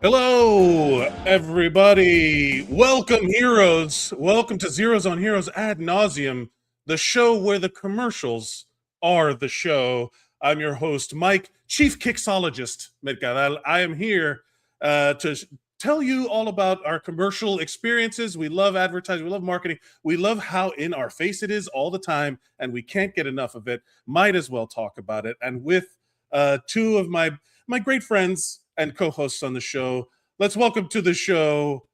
Hello, everybody. Welcome, heroes. Welcome to Zeros on Heroes Ad Nauseam, the show where the commercials are the show. I'm your host, Mike, Chief Kixologist. I am here to tell you all about our commercial experiences. We love advertising. We love marketing. We love how in our face it is all the time, and we can't get enough of it. Might as well talk about it. And with two of my great friends and co-hosts on the show. Let's welcome to the show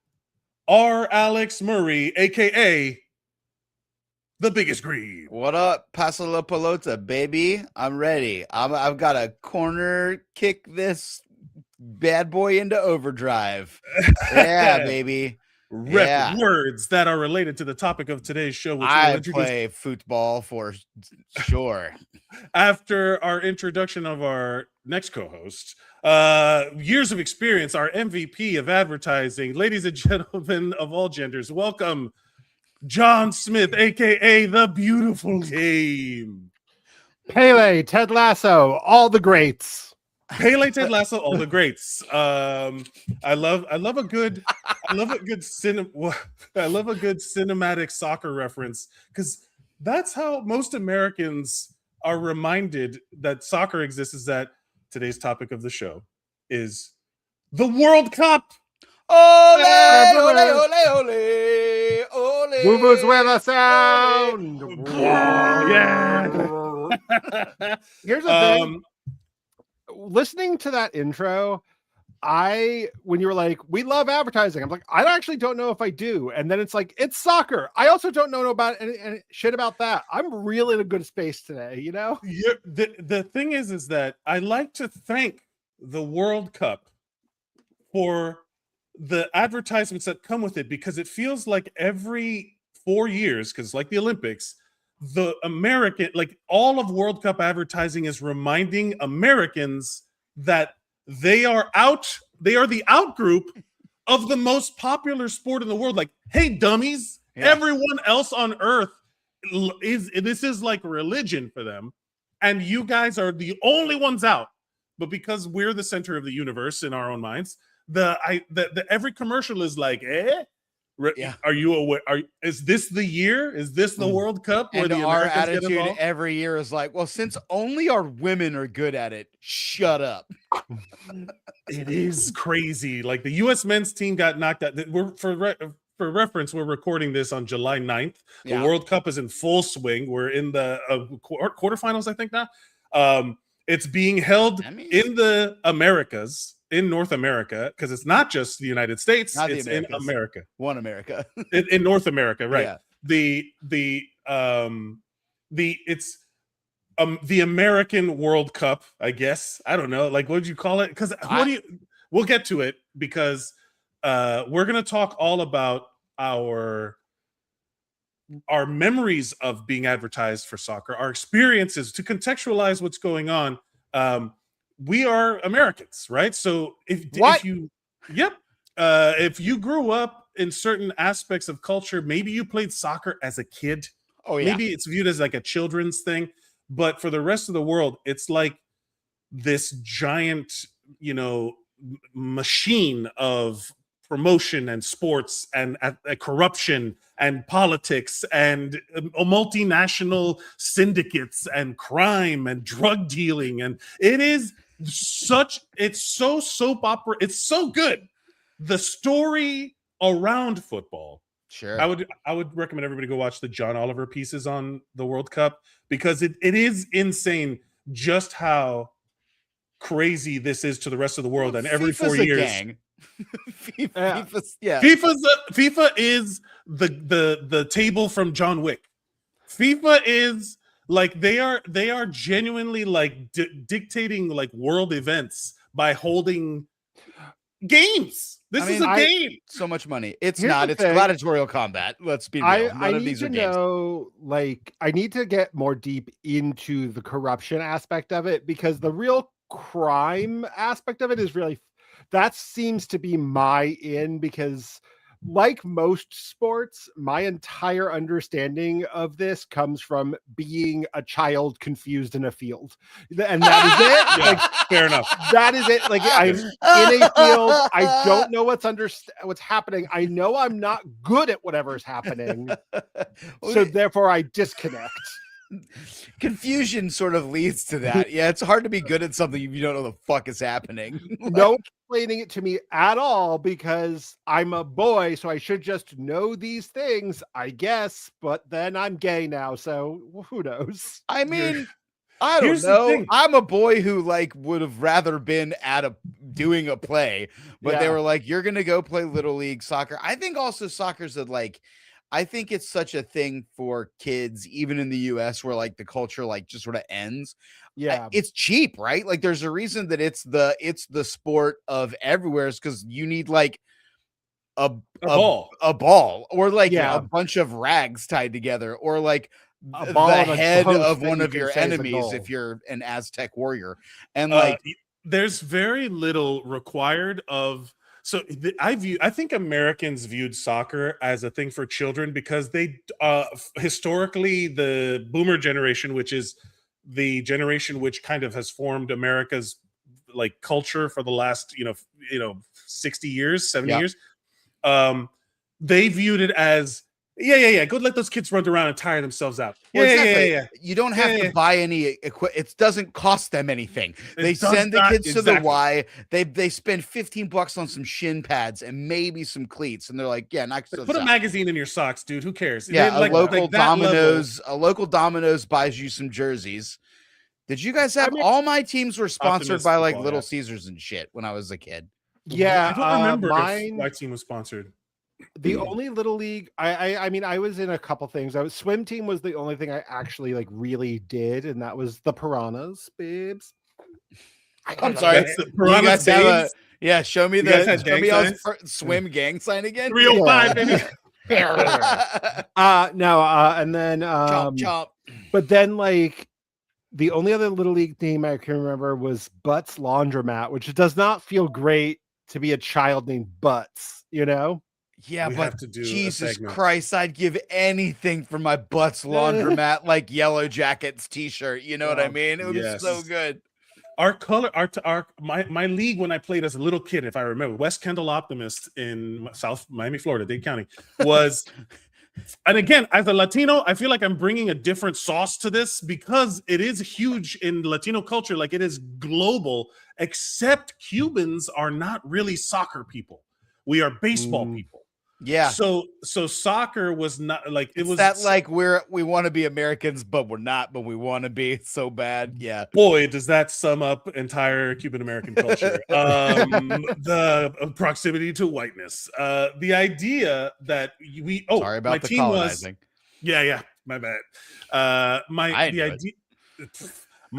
R. Alex Murray, aka the Biggest Green. What up, Paso la Pelota, baby? I'm ready. I've got to corner kick this bad boy into overdrive. Yeah, baby. Words that are related to the topic of today's show. Which I play football for sure. After our introduction of our next co-host, years of experience, our MVP of advertising, ladies and gentlemen of all genders, welcome John Smith, aka the Beautiful Game. Pele, Ted Lasso, all the greats. Pele, Ted Lasso, all the greats. I love a good cinematic soccer reference, because that's how most Americans are reminded that soccer exists. Is that today's topic of the show is the World Cup. Ole, ole, ole, ole, ole. Vuvuzuela sound. Yeah. Here's the thing. Listening to that intro, when you were like, we love advertising, I'm like, I actually don't know if I do. And then it's like, it's soccer. I also don't know about any shit about that. I'm really in a good space today, you know? The thing is that I like to thank the World Cup for the advertisements that come with it, because it feels like every 4 years, because like the Olympics, the American, like all of World Cup advertising is reminding Americans that they are the out group of the most popular sport in the world. Like, hey, dummies, everyone else on earth this is like religion for them, and you guys are the only ones out. But because we're the center of the universe in our own minds, every commercial is like, are you aware? Is this the year? Is this the World Cup where and the our Americans attitude get involved? every year is like, well, since only our women are good at it, shut up. It is crazy. Like the U.S. men's team got knocked out. For reference, we're recording this on July 9th. The World Cup is in full swing. We're in the quarterfinals, I think now. It's being held in the Americas, in North America, because it's not just the United States. It's in America. One America. in North America, right? Yeah. It's the American World Cup, I guess. I don't know. Like, what would you call it? Because we'll get to it, because we're gonna talk all about our memories of being advertised for soccer, our experiences, to contextualize what's going on. We are Americans, right? So if you grew up in certain aspects of culture, maybe you played soccer as a kid. Oh yeah. Maybe it's viewed as like a children's thing, but for the rest of the world, it's like this giant, machine of promotion and sports and corruption and politics and multinational syndicates and crime and drug dealing. And it's so soap opera. It's so good. The story around football. Sure. I would recommend everybody go watch the John Oliver pieces on the World Cup, because it is insane just how crazy this is to the rest of the world. And every 4 years, gang. FIFA is the table from John Wick. FIFA is like they are genuinely like dictating like world events by holding games. This is a game. So much money. It's not. It's gladiatorial combat. Let's be real. None of these are games. I need to get more deep into the corruption aspect of it, because the real crime aspect of it is really, that seems to be my in, because like most sports, my entire understanding of this comes from being a child confused in a field. And that is it. Yeah, Like, fair enough. that is it. Like, I'm in a field. I don't know what's happening. I know I'm not good at whatever's happening. So therefore I disconnect. Confusion sort of leads to that. Yeah, it's hard to be good at something if you don't know the fuck is happening. No explaining it to me at all because I'm a boy, so I should just know these things, I guess. But then I'm gay now, so who knows? I mean, I don't Here's the know. thing. I'm a boy who like would have rather been at doing a play, but they Yeah. were like, "You're gonna go play little league soccer." I think also soccer's I think it's such a thing for kids, even in the US, where like the culture like just sort of ends. Yeah. It's cheap, right? Like there's a reason that it's the sport of everywhere, is because you need like a ball. or like Yeah. a bunch of rags tied together, or like A ball the and a head post of that one you of can your say is a enemies goal. if you're an Aztec warrior. And like there's very little required of. So I think Americans viewed soccer as a thing for children because they historically the boomer generation, which is the generation which kind of has formed America's like culture for the last 60 years, 70 Yeah. years, they viewed it as yeah, go let those kids run around and tire themselves out. Well, exactly. Yeah. You don't have to buy any equipment. It doesn't cost them anything. They does send the not- kids to the exactly. Y. They spend $15 on some shin pads and maybe some cleats, and they're like, "Yeah, knock Put this a out." magazine in your socks, dude. Who cares? Yeah, They, a local that level- Domino's. A local Domino's buys you some jerseys. Did you guys have all my teams were sponsored Optimist by like football, Little yeah. Caesars and shit when I was a kid? Yeah. I don't remember if mine, my team was sponsored. the only little league I mean, I was in a couple things. Swim team was the only thing I actually like really did, and that was the Piranhas, babes. I'm sorry. That's the You Piranhas guys have babes? show me You guys the had show me gang y'all's swim gang sign again. 305, baby. And then Chomp chomp. but then like the only other little league name I can remember was Butts Laundromat, which does not feel great to be a child named Butts, you know? Yeah, We but have to do a Jesus segment. Christ, I'd give anything for my Butts Laundromat like Yellow Jackets t-shirt. You know what I mean? It would be so good. Our color, my league when I played as a little kid, if I remember, West Kendall Optimist in South Miami, Florida, Dade County, was. And again, as a Latino, I feel like I'm bringing a different sauce to this because it is huge in Latino culture. Like it is global, except Cubans are not really soccer people. We are baseball people. Yeah. So soccer was not like it It's was that like we want to be Americans, but we're not, but we want to be so bad. Yeah. Boy, does that sum up entire Cuban American culture. The proximity to whiteness. The idea that Sorry about my the team colonizing. Yeah, my bad.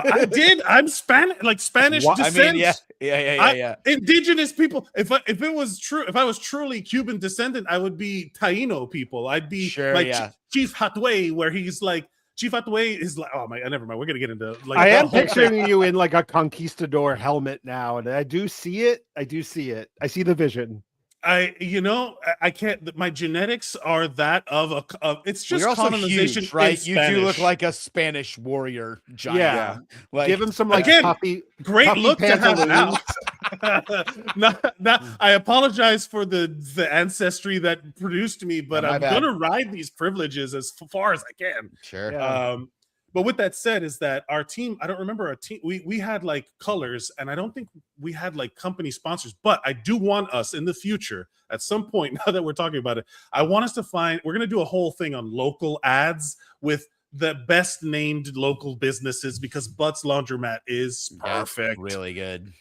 I did. I'm Spanish, like Spanish descent. Yeah. Indigenous people. If it was true, if I was truly Cuban descendant, I would be Taino people. I'd be Chief Hatway, where he's like Chief Hatway is like. Oh my, never mind. We're gonna get into like. I am picturing you in like a conquistador helmet now, and I do see it. I see the vision. I can't. My genetics are that of it's just colonization, huge, right? You do look like a Spanish warrior giant. Yeah, like, give him some like puffy, great look to have now. now. I apologize for the ancestry that produced me, but I'm gonna ride these privileges as far as I can. Sure. Yeah. But with that said, is that our team, I don't remember our team, we had like colors, and I don't think we had like company sponsors, but I do want us in the future, at some point, now that we're talking about it, I want us to we're going to do a whole thing on local ads with the best named local businesses, because Butts Laundromat is perfect. That's really good.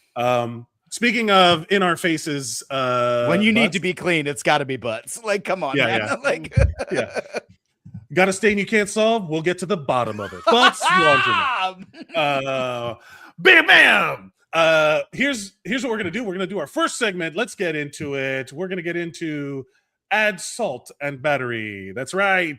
Speaking of in our faces, when you need to be clean, it's got to be Butts. Like, come on, man. Yeah. Like, got a stain you can't solve? We'll get to the bottom of it. Butts Laundromat. Bam, bam. Here's what we're gonna do. We're gonna do our first segment. Let's get into it. We're gonna get into add salt and battery. That's right.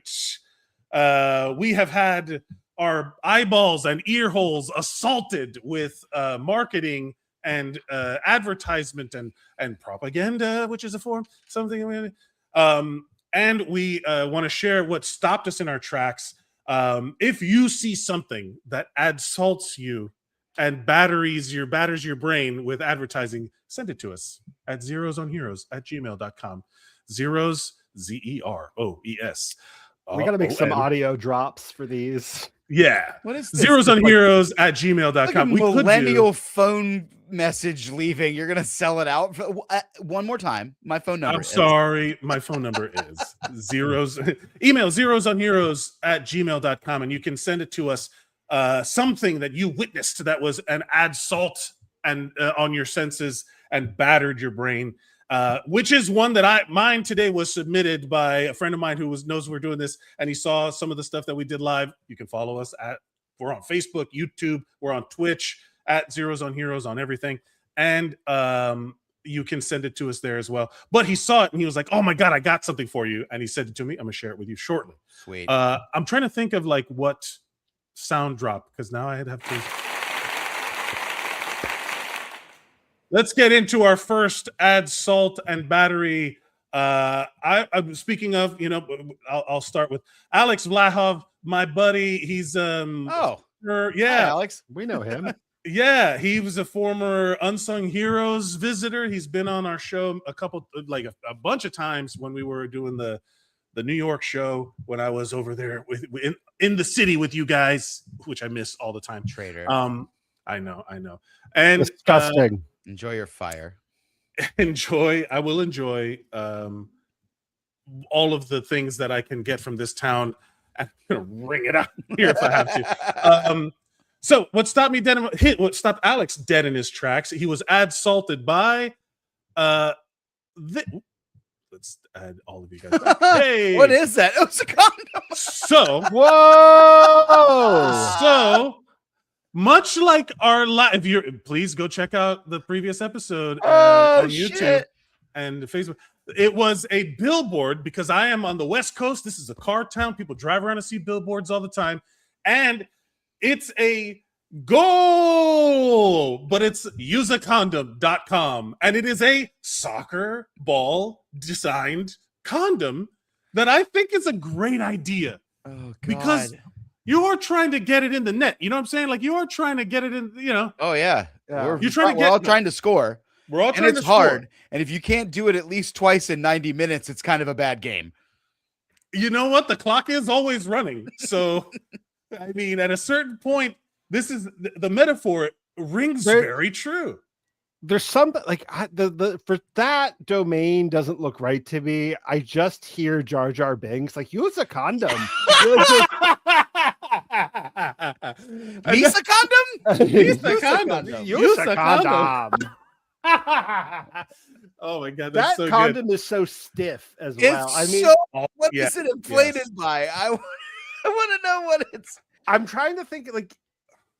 We have had our eyeballs and ear holes assaulted with marketing and advertisement and propaganda, which is a form something And we want to share what stopped us in our tracks. If you see something that adsalts you and batters your brain with advertising, send it to us at zerosonheroes@gmail.com. Zeros, Zeroes. We got to make some audio drops for these. Yeah. What is this? Zerosonheroes@gmail.com. Like a millennial phone message leaving. You're gonna sell it out for, one more time. My phone number. I'm sorry. My phone number is email zerosonheroes@gmail.com, and you can send it to us. Something that you witnessed that was an assault and on your senses and battered your brain. Which is one that mine today was submitted by a friend of mine who knows we're doing this, and he saw some of the stuff that we did live. You can follow us we're on Facebook, YouTube, we're on Twitch at Zeros on Heroes on everything, and you can send it to us there as well. But he saw it and he was like, "Oh my god, I got something for you," and he sent it to me. I'm gonna share it with you shortly. Sweet. I'm trying to think of like what sound drop, because now I have to. Let's get into our first salt and battery. I'm speaking of, I'll start with Alex Vlahov, my buddy. He's yeah, Hi, Alex, we know him. Yeah, he was a former Unsung Heroes visitor. He's been on our show a bunch of times when we were doing the New York show, when I was over there in the city with you guys, which I miss all the time. Traitor. I know. And disgusting. Enjoy your fire. I will enjoy all of the things that I can get from this town. I'm gonna ring it out here if I have to. So what stopped Alex dead in his tracks? He was adsalted by let's add all of you guys back. Hey, what is that? It was a condom. So whoa. So much like our live, please go check out the previous episode on YouTube and Facebook. It was a billboard, because I am on the West Coast. This is a car town. People drive around and see billboards all the time. And it's a goal, but it's useacondom.com. And it is a soccer ball designed condom that I think is a great idea. Oh, God. Because you are trying to get it in the net. You know what I'm saying? Like, you are trying to get it in, Oh, yeah. Yeah. We're all trying to score. We're all trying and it's to score. hard. And if you can't do it at least twice in 90 minutes, it's kind of a bad game. You know what? The clock is always running. So, I mean, at a certain point, this is the metaphor rings very true. There's something like for that domain doesn't look right to me. I just hear Jar Jar Binks like, use a condom. Use a condom? Use a condom. Use a condom. Oh my god, that so condom good. is so stiff as It's well. I mean, what is it inflated by? I want to know what it's. I'm trying to think, like,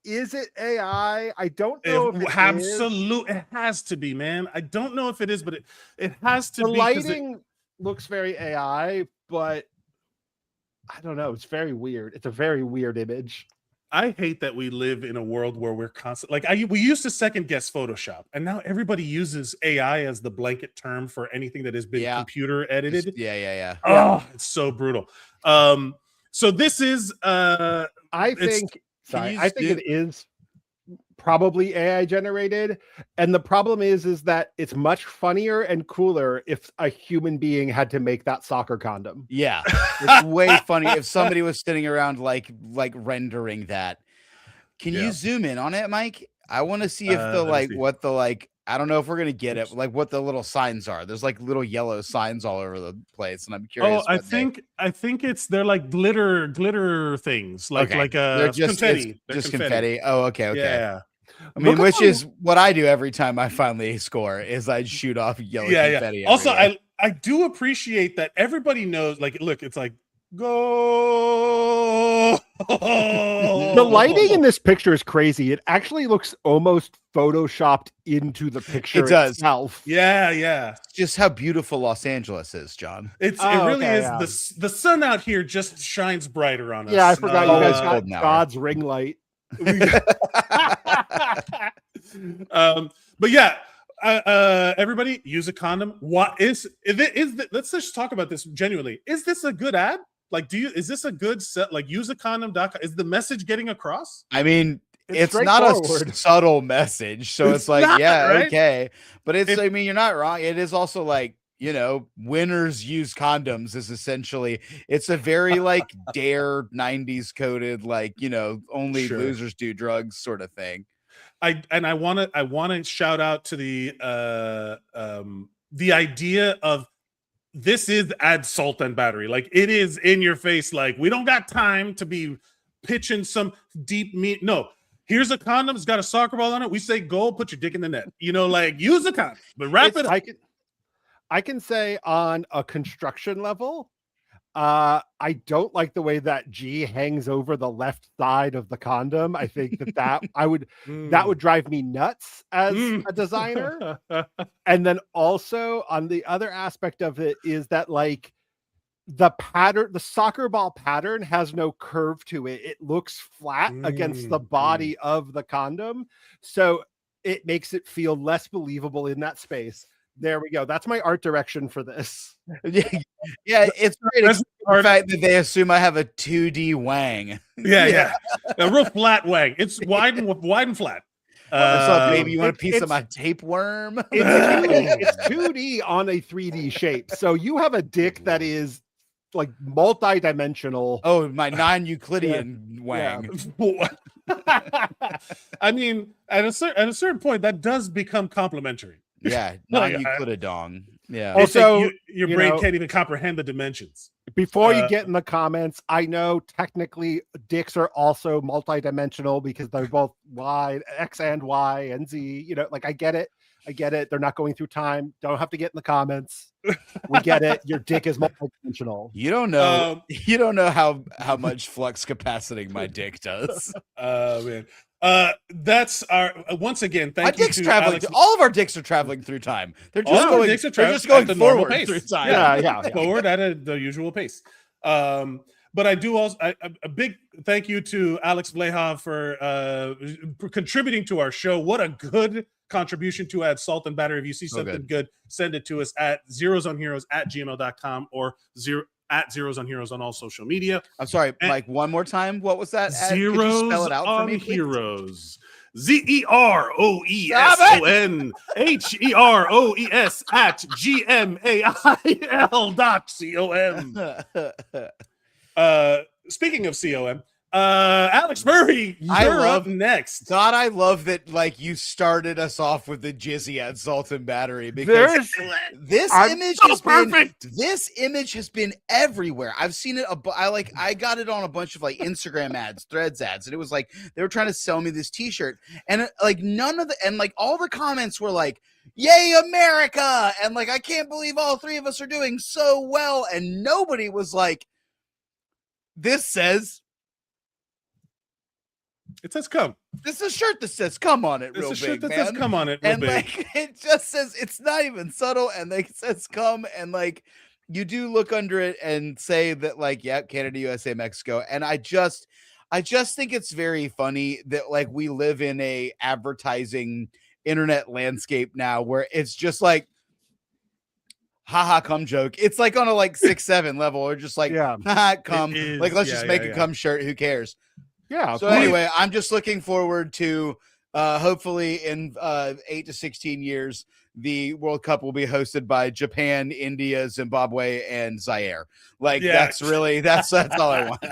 is it AI? I don't know if it absolutely it has to be, man. I don't know if it is, but it has to be. The be. lighting looks very AI, but I don't know. It's very weird. It's a very weird image. I hate that we live in a world where we're constant. Like we used to second guess Photoshop, and now everybody uses AI as the blanket term for anything that has been computer edited. Yeah. Oh, it's so brutal. So this is I think it is probably AI generated, and the problem is that it's much funnier and cooler if a human being had to make that soccer condom. Yeah, it's way funny if somebody was sitting around like rendering that. Can you zoom in on it, Mike? I want to see if I don't know if we're gonna get it, like what the little signs are. There's like little yellow signs all over the place, and I'm curious. Oh, I think they're like glitter things, like they're just confetti. They're just confetti. Oh, okay. Yeah. I mean, which is what I do every time I finally score is I shoot off yellow confetti. Also, I do appreciate that everybody knows. Like, look, it's like go. The lighting in this picture is crazy. It actually looks almost photoshopped into the picture itself. Yeah. Just how beautiful Los Angeles is, John. It really is. Yeah. The sun out here just shines brighter on us. Yeah, I forgot you guys got God's ring light. But yeah, everybody use a condom. What is let's just talk about this genuinely. Is this a good ad? Like, is this a good set? Like, use a condom.com. Is the message getting across? I mean, it's not a subtle message, so it's like, not, yeah, right? Okay, but I mean, you're not wrong. It is also like, you know, winners use condoms is essentially, it's a very like Dare 90s coded, like, you know, only losers do drugs sort of thing. I want to shout out to the idea of this is add salt and battery. Like, it is in your face. Like, we don't got time to be pitching some deep meat. No, here's a condom. It's got a soccer ball on it. We say, go put your dick in the net. You know, like, use a condom, but wrap it up. I can say on a construction level, I don't like the way that G hangs over the left side of the condom. I think that would drive me nuts as a designer. And then also on the other aspect of it is that, like, the pattern, the soccer ball pattern has no curve to it. It looks flat against the body of the condom. So it makes it feel less believable in that space. There we go. That's my art direction for this. Yeah, it's great. The fact that they assume I have a 2D wang. Yeah. A real flat wang. It's wide and flat. What's up, baby? You want a piece of my tapeworm? It's 2D on a 3D shape. So you have a dick that is like multi-dimensional. Oh, my non-Euclidean wang. I mean, at a certain point, that does become complimentary. Yeah, non-Euclidodong. Yeah. Also, like your brain can't even comprehend the dimensions. Before you get in the comments, I know technically dicks are also multidimensional because they're both Y, X and Y and Z. You know, like I get it. They're not going through time. Don't have to get in the comments. We get it. Your dick is multidimensional. You don't know. You don't know how much flux capaciting my dick does. Man. That's our once again. Thank you to Alex. All of our dicks are traveling through time. They're just going forward pace. Through time. Yeah. Forward at the usual pace. But I do also a big thank you to Alex Bleha for contributing to our show. What a good contribution to add salt and battery. If you see something good, send it to us at zerosonheroes@gmail.com or Zeros on Heroes on all social media. I'm sorry, Mike, one more time. What was that? Zeros spell it out on for me, Heroes. ZEROESONHEROES at GMAIL.com. Speaking of COM, Alex Murray, you're up next. God, I love that. Like, you started us off with the jizzy at salt and battery because this image has been everywhere. I've seen it. I got it on a bunch of like Instagram ads, Threads ads, and it was like they were trying to sell me this T-shirt, and like all the comments were like, "Yay, America!" and like, I can't believe all three of us are doing so well, and nobody was like, "This says." It says "come." This is a shirt that says "come" on it. Real big, man. Says "come" on it, real and big. Like, it just says, it's not even subtle, and like, it says "come," and like, you do look under it and say that, like, yeah, Canada, USA, Mexico, and I just think it's very funny that like we live in a advertising internet landscape now where it's just like, haha, cum joke. It's like on a like 6-7 level, or just like, haha, cum. Like, let's just make a cum shirt. Who cares? Yeah. So anyway, I'm just looking forward to hopefully in 8 to 16 years, the World Cup will be hosted by Japan, India, Zimbabwe, and Zaire. Like, that's all I want.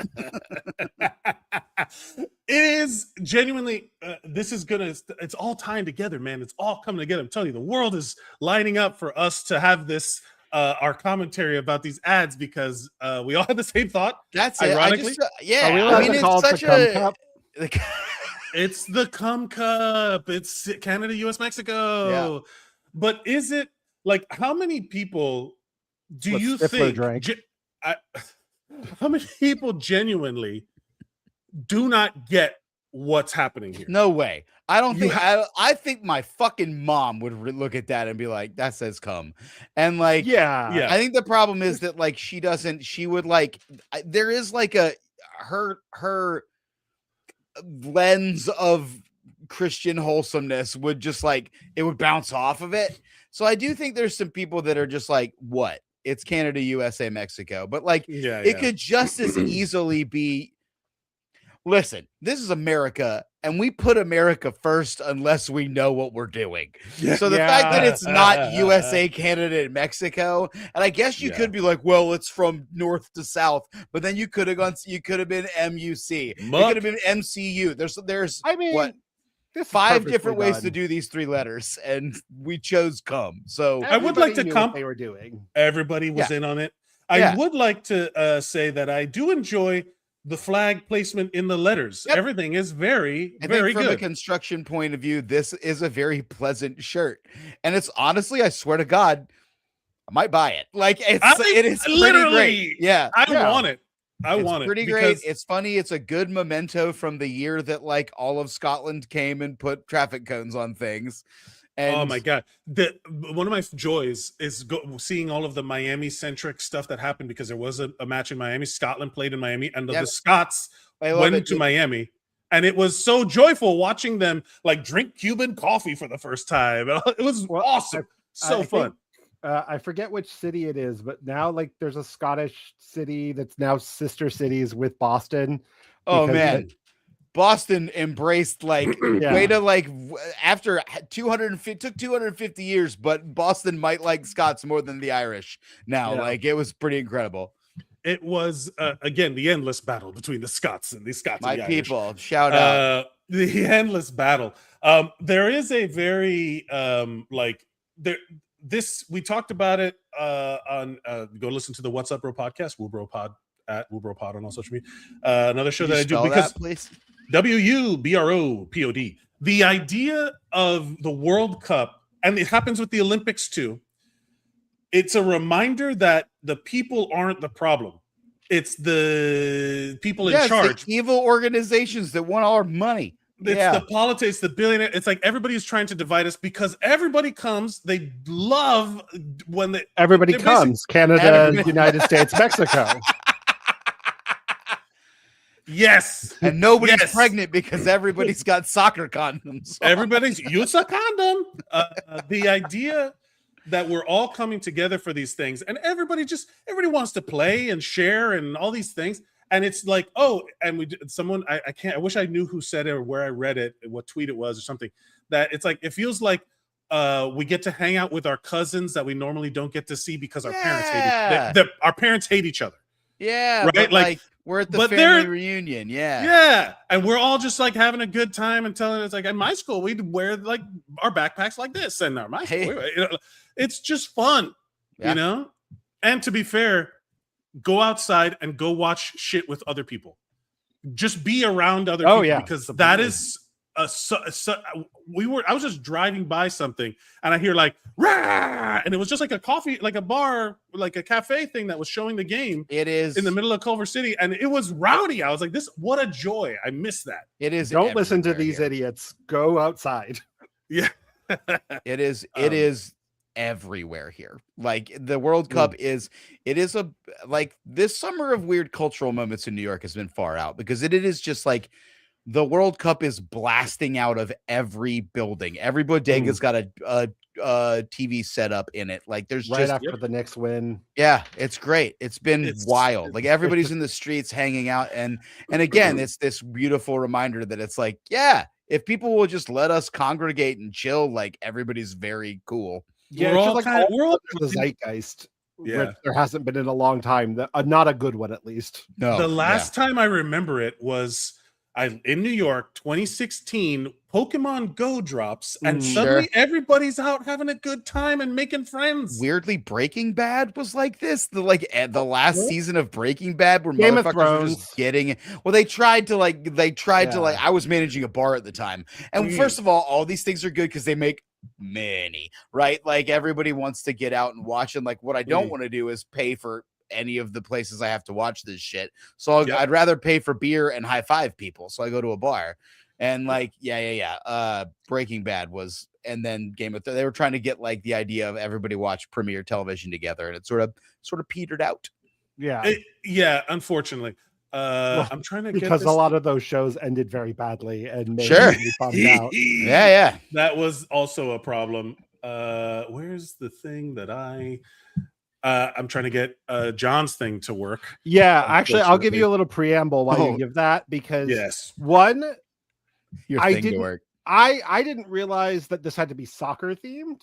It is genuinely, it's all tying together, man. It's all coming together. I'm telling you, the world is lining up for us to have this, our commentary about these ads, because we all have the same thought. That's ironically. It's such a... It's the cum cup. It's Canada, US, Mexico. Yeah. But is it like, how many people do you think? How many people genuinely do not get what's happening here? No way. I don't think. I think my fucking mom would look at that and be like, "That says come," and like, yeah. I think the problem is that like she doesn't. She would like. There is like her lens of Christian wholesomeness would just like it would bounce off of it. So I do think there's some people that are just like, what? It's Canada, USA, Mexico. But like it could just as easily be, listen, this is America, and we put America first unless we know what we're doing. So the fact that it's not USA, Canada, and Mexico, and I guess you could be like, well, it's from north to south, but then you could have been MUC. It could have been MCU. There's I mean, what? 5 different ways to do these 3 letters, and we chose cum. So I would like to come. They were doing. Everybody was in on it. I would like to say that I do enjoy the flag placement in the letters. Everything is very good. From a construction point of view, this is a very pleasant shirt, and it's honestly, I swear to God, I might buy it. Like it is pretty great. Yeah, I want it. I want it. Pretty great. It's funny. It's a good memento from the year that like all of Scotland came and put traffic cones on things. And oh my God. One of my joys is seeing all of the Miami centric stuff that happened because there was a match in Miami. Scotland played in Miami, and the Scots went to Miami. And it was so joyful watching them like drink Cuban coffee for the first time. It was awesome. So fun. I forget which city it is, but now like there's a Scottish city that's now sister cities with Boston. Oh man, Boston embraced like way to like after 250 years, but Boston might like Scots more than the Irish now. Like it was pretty incredible. It was again the endless battle between the Scots and the Scots. My and the people, Irish. Shout out the endless battle. There is a very like there. This we talked about it on go listen to the What's Up Bro podcast, Woobro Pod at Woobro Pod on all social media. Another show that I do because please. WUBROPOD. The idea of the World Cup, and it happens with the Olympics too. It's a reminder that the people aren't the problem. It's the people in charge. The evil organizations that want our money. It's the politics, the billionaire. It's like everybody's trying to divide us because everybody comes. They love when everybody comes. Canada, United States, Mexico. Yes, and nobody's pregnant because everybody's got soccer condoms. Everybody's use a condom. The idea that we're all coming together for these things, and everybody wants to play and share and all these things. And it's like, oh, and I wish I knew who said it or where I read it, what tweet it was or something, that it's like, it feels like we get to hang out with our cousins that we normally don't get to see because our parents hate each other. Yeah. Right. Like we're at the family reunion. Yeah. Yeah. And we're all just like having a good time and telling it's like at my school, we'd wear like our backpacks like this. And my school, it's just fun, you know? And to be fair, go outside and go watch shit with other people. Just be around other people because that is I was just driving by something and I hear like rah! And it was just like a coffee, like a bar, like a cafe thing that was showing the game. It is in the middle of Culver City, and it was rowdy. I was like, what a joy. I miss that. It is. Don't listen to these idiots. Go outside. Yeah. It is everywhere here. Like the World Cup is like this summer of weird cultural moments in New York has been far out because it is just like the World Cup is blasting out of every building. Every bodega's got a TV set up in it. Like there's right after the Knicks win. Yeah, it's great. It's been wild. Like everybody's in the streets hanging out, and again, it's this beautiful reminder that it's like, if people will just let us congregate and chill, like everybody's very cool. Yeah, we're all like the zeitgeist. Which there hasn't been in a long time. Not a good one, at least. No. The last time I remember it was in New York, 2016. Pokemon Go drops, and suddenly everybody's out having a good time and making friends. Weirdly, Breaking Bad was like this. The last season of Breaking Bad, where Game motherfuckers were just getting. Well, they tried to I was managing a bar at the time, and first of all these things are good because they make money, right? Like everybody wants to get out and watch, and like what I don't want to do is pay for any of the places I have to watch this shit. So I'd rather pay for beer and high five people. So I go to a bar. And like, Breaking Bad was, and then Game of Thrones. They were trying to get like the idea of everybody watch premiere television together, and it sort of petered out. Yeah, unfortunately, I'm trying to get because this a lot of those shows ended very badly and made Sure. me bummed out. Yeah. That was also a problem. Where's the thing that I'm trying to get John's thing to work. Yeah, actually, I'll give you a little preamble while you Oh. give that, because Yes. one, Your I thing to didn't work. I didn't realize that this had to be soccer themed.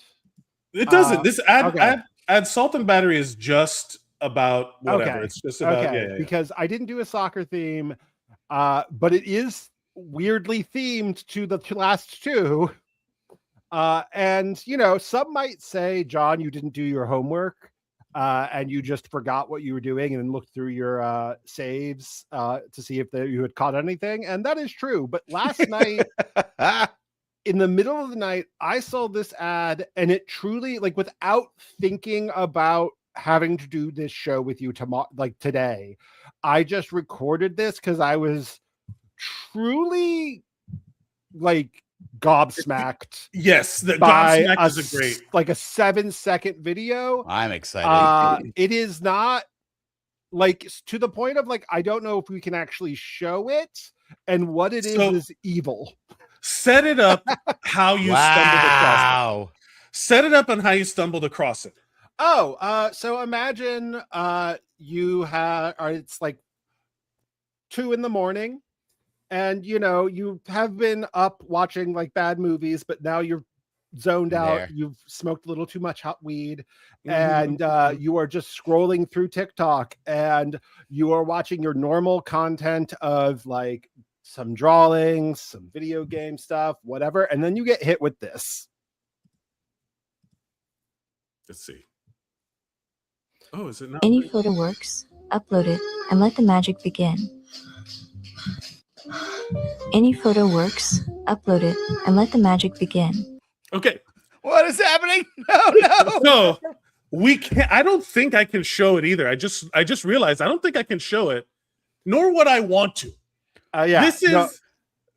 It doesn't. This okay. add Salt and Battery is just about whatever. Okay. It's just about Okay, because I didn't do a soccer theme, but it is weirdly themed to the last two. And you know, some might say, John, you didn't do your homework, and you just forgot what you were doing and then looked through your saves to see if you had caught anything. And that is true. But last night, in the middle of the night, I saw this ad, and it truly, like, without thinking about having to do this show with you tomorrow, like today, I just recorded this because I was truly like gobsmacked. Yes, the by gobsmacked is a great, like a 7-second video. I'm excited. It is not like to the point of like, I don't know if we can actually show it, and what it is evil. Set it up how you stumbled across it. Set it up on how you stumbled across it. Oh, so imagine you have, or it's like 2 a.m, and you know, you have been up watching like bad movies, but now you're zoned out. You've smoked a little too much hot weed, and you are just scrolling through TikTok, and you are watching your normal content of like some drawings, some video game stuff, whatever, and then you get hit with this. Let's see. Oh, is it not? Any photo works. Upload it and let the magic begin. Any photo works. Upload it and let the magic begin. Okay. What is happening? No. So we can't. I don't think I can show it either. I just realized I don't think I can show it, nor would I want to. Yeah.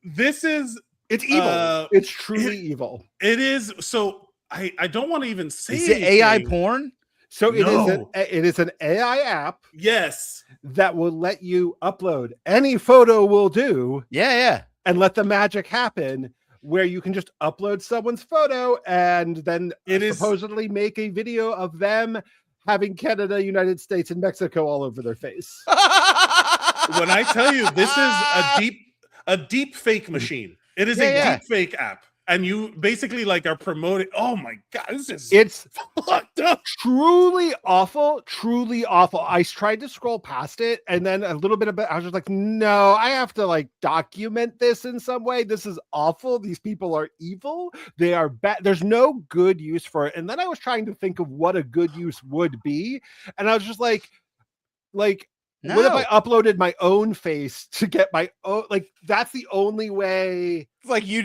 This is it's evil. It's truly evil. It is. So I don't want to even say. Is it AI porn? So it is an AI app. Yes. That will let you upload any photo will do. Yeah. And let the magic happen, where you can just upload someone's photo and then supposedly make a video of them having Canada, United States, and Mexico all over their face. When I tell you this is a deep fake machine, it is deep fake app, and you basically like are promoting. Oh my god, it's fucked up. Truly awful. I tried to scroll past it, and then a little bit of it, I was just like, no, I have to like document this in some way. This is awful. These people are evil. They are bad. There's no good use for it. And then I was trying to think of what a good use would be, and I was just like. No. What if I uploaded my own face to get my own? Like, that's the only way. Like you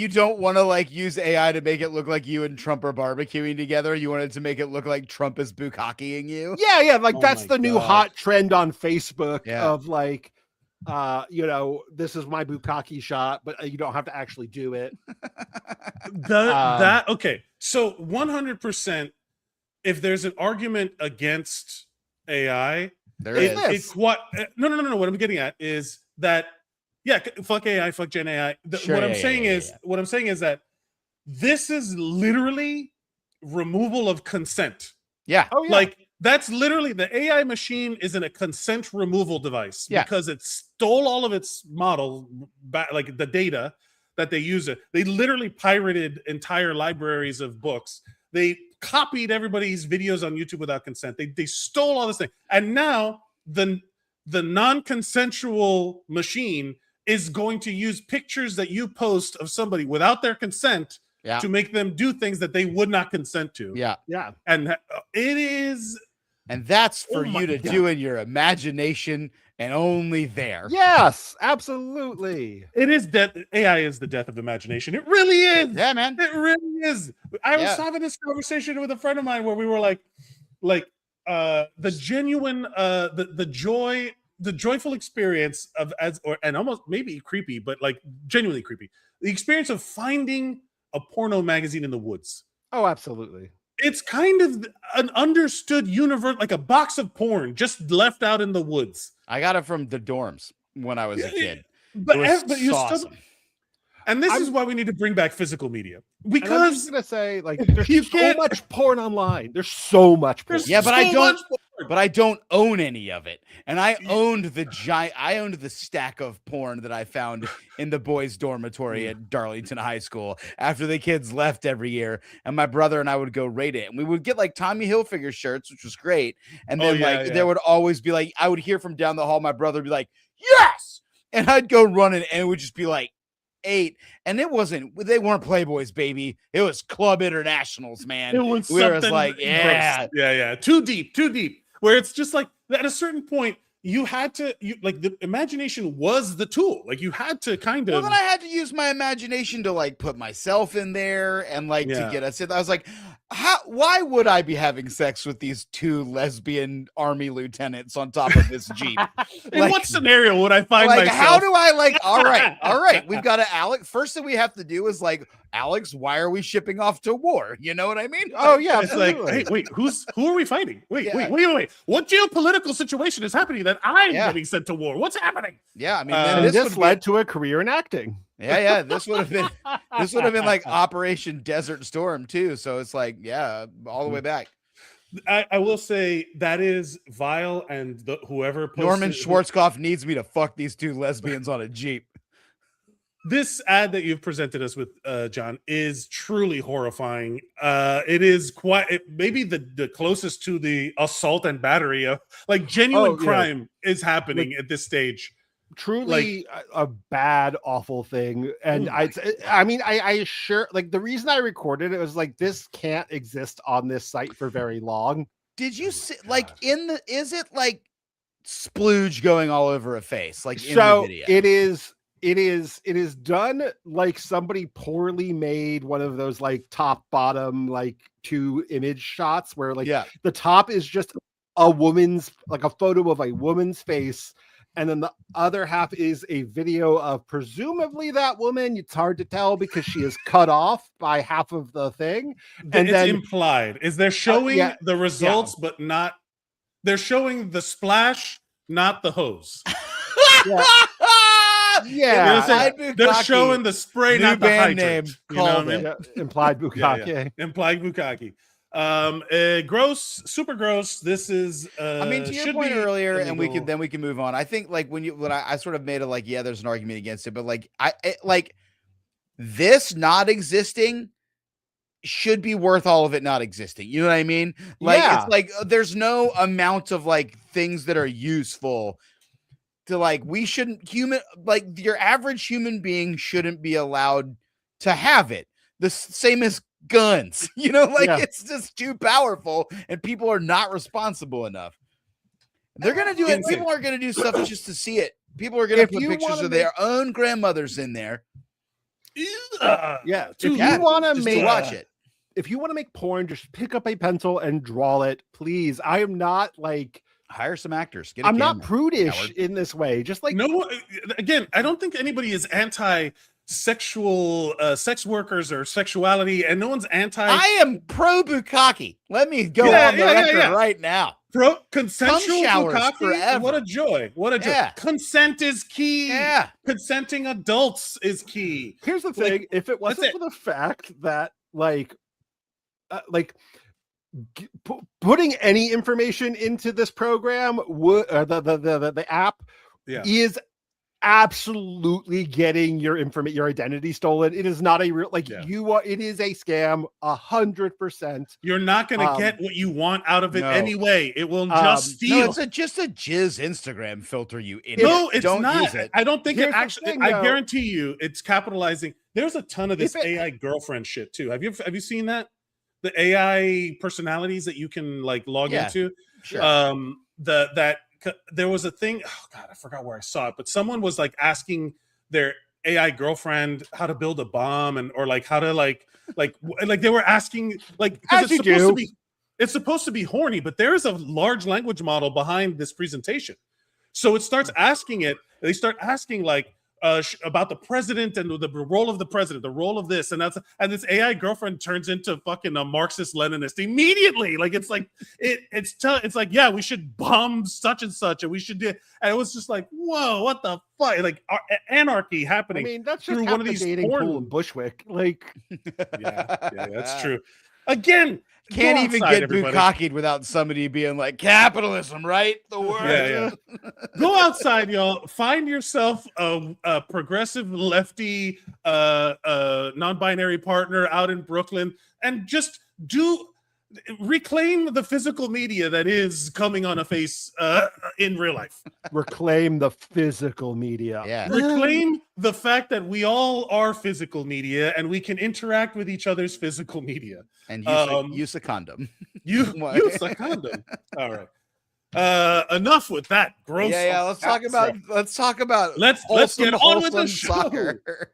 don't want to like use AI to make it look like you and Trump are barbecuing together. You wanted to make it look like Trump is bukkakeing you. Yeah. Like that's the new hot trend on Facebook of like, you know, this is my bukkake shot, but you don't have to actually do it. Okay. So 100%, if there's an argument against AI. It's what no. What I'm getting at is that fuck AI, fuck Gen AI. What I'm saying is that this is literally removal of consent. Yeah. Oh, yeah. Like that's literally the AI machine is in a consent removal device because it stole all of its model, like the data that they use. They literally pirated entire libraries of books. They copied everybody's videos on YouTube without consent. They stole all this thing. And now the non-consensual machine is going to use pictures that you post of somebody without their consent to make them do things that they would not consent to. Yeah. And it is. And that's for you to do in your imagination and only there. Yes, absolutely. It is death. AI is the death of imagination. It really is. Yeah, man. It really is. I was having this conversation with a friend of mine where we were like the genuine, the joyful experience of and almost maybe creepy, but like genuinely creepy. The experience of finding a porno magazine in the woods. Oh, absolutely. It's kind of an understood universe, like a box of porn just left out in the woods. I got it from the dorms when I was a kid. But It was you awesome. still, and this is why we need to bring back physical media, because and I'm just gonna say, like, there's so much porn online. There's so much porn. Yeah, but I don't own any of it. And I owned the stack of porn that I found in the boys' dormitory at Darlington High School after the kids left every year. And my brother and I would go rate it. And we would get like Tommy Hilfiger shirts, which was great. And then there would always be like, I would hear from down the hall, my brother would be like, yes. And I'd go running and it would just be like 8. And they weren't Playboys, baby. It was Club Internationals, man. It was like, yeah. Too deep. Where it's just like at a certain point, you had to, like, the imagination was the tool. Like, you had to kind of. Well, then I had to use my imagination to like put myself in there and like to get us in. I was like, why would I be having sex with these 2 lesbian army lieutenants on top of this Jeep? In what scenario would I find myself? How do I like, all right. We've got to Alex. First thing we have to do is like, Alex, why are we shipping off to war? You know what I mean? Oh yeah. It's like, hey, wait, who are we fighting? Wait. What geopolitical situation is happening that I'm getting sent to war? What's happening? Yeah. I mean, this led to a career in acting. Yeah. This would have been like Operation Desert Storm too. So it's like, all the way back. I will say that is vile, and whoever posted, Norman Schwarzkopf needs me to fuck these 2 lesbians on a Jeep. This ad that you've presented us with, John, is truly horrifying. It is maybe the closest to the assault and battery of like genuine crime is happening at this stage. Truly a bad, awful thing. And I sure, like, the reason I recorded it was like, this can't exist on this site for very long. Did you see, like, is it like splooge going all over a face? Like, in the video? It is done like somebody poorly made one of those like top bottom like 2 image shots where like the top is just a woman's, like a photo of a woman's face, and then the other half is a video of presumably that woman. It's hard to tell because she is cut off by half of the thing. And it's implied is they're showing the results, but not, they're showing the splash, not the hose. They're showing the spray, not the hydrant. You know what I mean? Implied bukkake. Implied bukkake. Gross, super gross. This is I mean, to your point earlier, and we can move on. I think like when I sort of made it like, there's an argument against it, but like this not existing should be worth all of it not existing. You know what I mean? Like it's like there's no amount of like things that are useful to like, we shouldn't your average human being shouldn't be allowed to have it. The same as guns, it's just too powerful and people are not responsible enough. They're going to do it. People are going to do stuff just to see it. People are going to put pictures of their own grandmothers in there. If you want to watch it. If you want to make porn, just pick up a pencil and draw it, please. I am not like, hire some actors. I'm not prudish in this way. Just like, no, again, I don't think anybody is anti-sexual sex workers or sexuality, and no one's anti. I am pro bukkake. Let me go on the record right now. Pro consensual bukkake forever. What a joy! What a joy! Yeah. Consent is key. Yeah, consenting adults is key. Here's the thing: if it wasn't for the fact that putting any information into this program would the app is absolutely getting your identity stolen. It is not a real it is a scam 100%. You're not going to get what you want out of it anyway. It will just steal. No, it's just a jizz Instagram filter, you idiot. No, it's don't not. Use it. I don't think it actually. I guarantee you, it's capitalizing. There's a ton of this AI girlfriend shit too. Have you seen that? The AI personalities that you can like log into. Sure. There was a thing. Oh God, I forgot where I saw it, but someone was like asking their AI girlfriend how to build a bomb or like how to like they were asking like, because it's supposed to be horny, but there is a large language model behind this presentation. So it starts asking it. They start asking like, about the president and the role of the president, the role of this, and this AI girlfriend turns into fucking a Marxist Leninist immediately. Like it's like it's like, yeah, we should bomb such and such, and we should do. And it was just like, whoa, what the fuck? Like anarchy happening. I mean, that's just through one of these dating porn. pool in Bushwick. Like, yeah, that's true. Again, can't go even outside, get everybody. bukkakied without somebody being like, capitalism, right? The word. Yeah. Go outside, y'all. Find yourself a progressive lefty non-binary partner out in Brooklyn, and just reclaim the physical media that is coming on a face in real life. reclaim the physical media. Yeah. Reclaim the fact that we all are physical media and we can interact with each other's physical media. And use a condom. Use a condom. All right. Enough with that gross. Yeah. Let's talk about let's wholesome, get on with the wholesome show. soccer.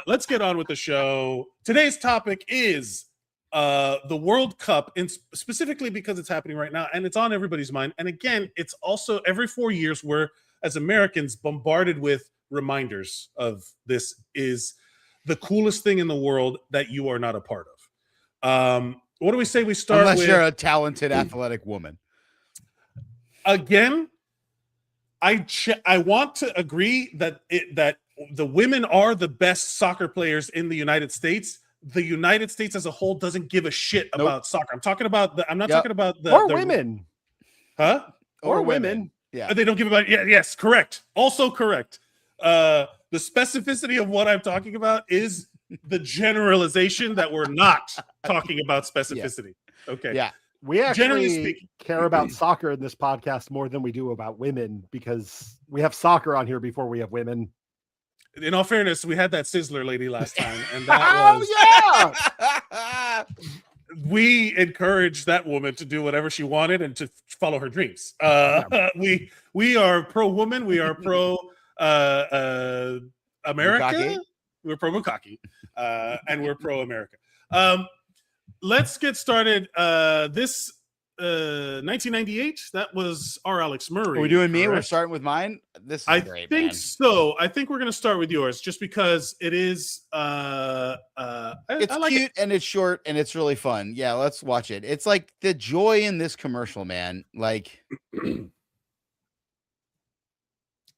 Let's get on with the show. Today's topic is the World Cup, specifically because it's happening right now and it's on everybody's mind. And again, it's also every 4 years we're, as Americans, bombarded with reminders of this is the coolest thing in the world that you are not a part of. What do we say we start Unless with? you're a talented, athletic woman. Again, I want to agree that the women are the best soccer players in the United States. The United States as a whole doesn't give a shit about soccer. I'm talking about talking about the women. Huh? Or women. Yeah. They don't give about yes, correct. Also correct. The specificity of what I'm talking about is the generalization that we're not talking about specificity. Okay. Yeah. We Generally actually speaking. care about soccer in this podcast more than we do about women, because we have soccer on here before we have women. In all fairness, we had that Sizzler lady last time, and that was we encouraged that woman to do whatever she wanted and to follow her dreams. We are pro woman. We are pro America. Bukkake. We're pro Bukkake, and we're pro America. Let's get started. This 1998. That was our Alex Murray. Are we doing me? correct? We're starting with mine. This is I great, think man. so. I think we're going to start with yours, just because it is. It's I like cute it. and it's short and it's really fun. Yeah, let's watch it. It's like the joy in this commercial, man. Like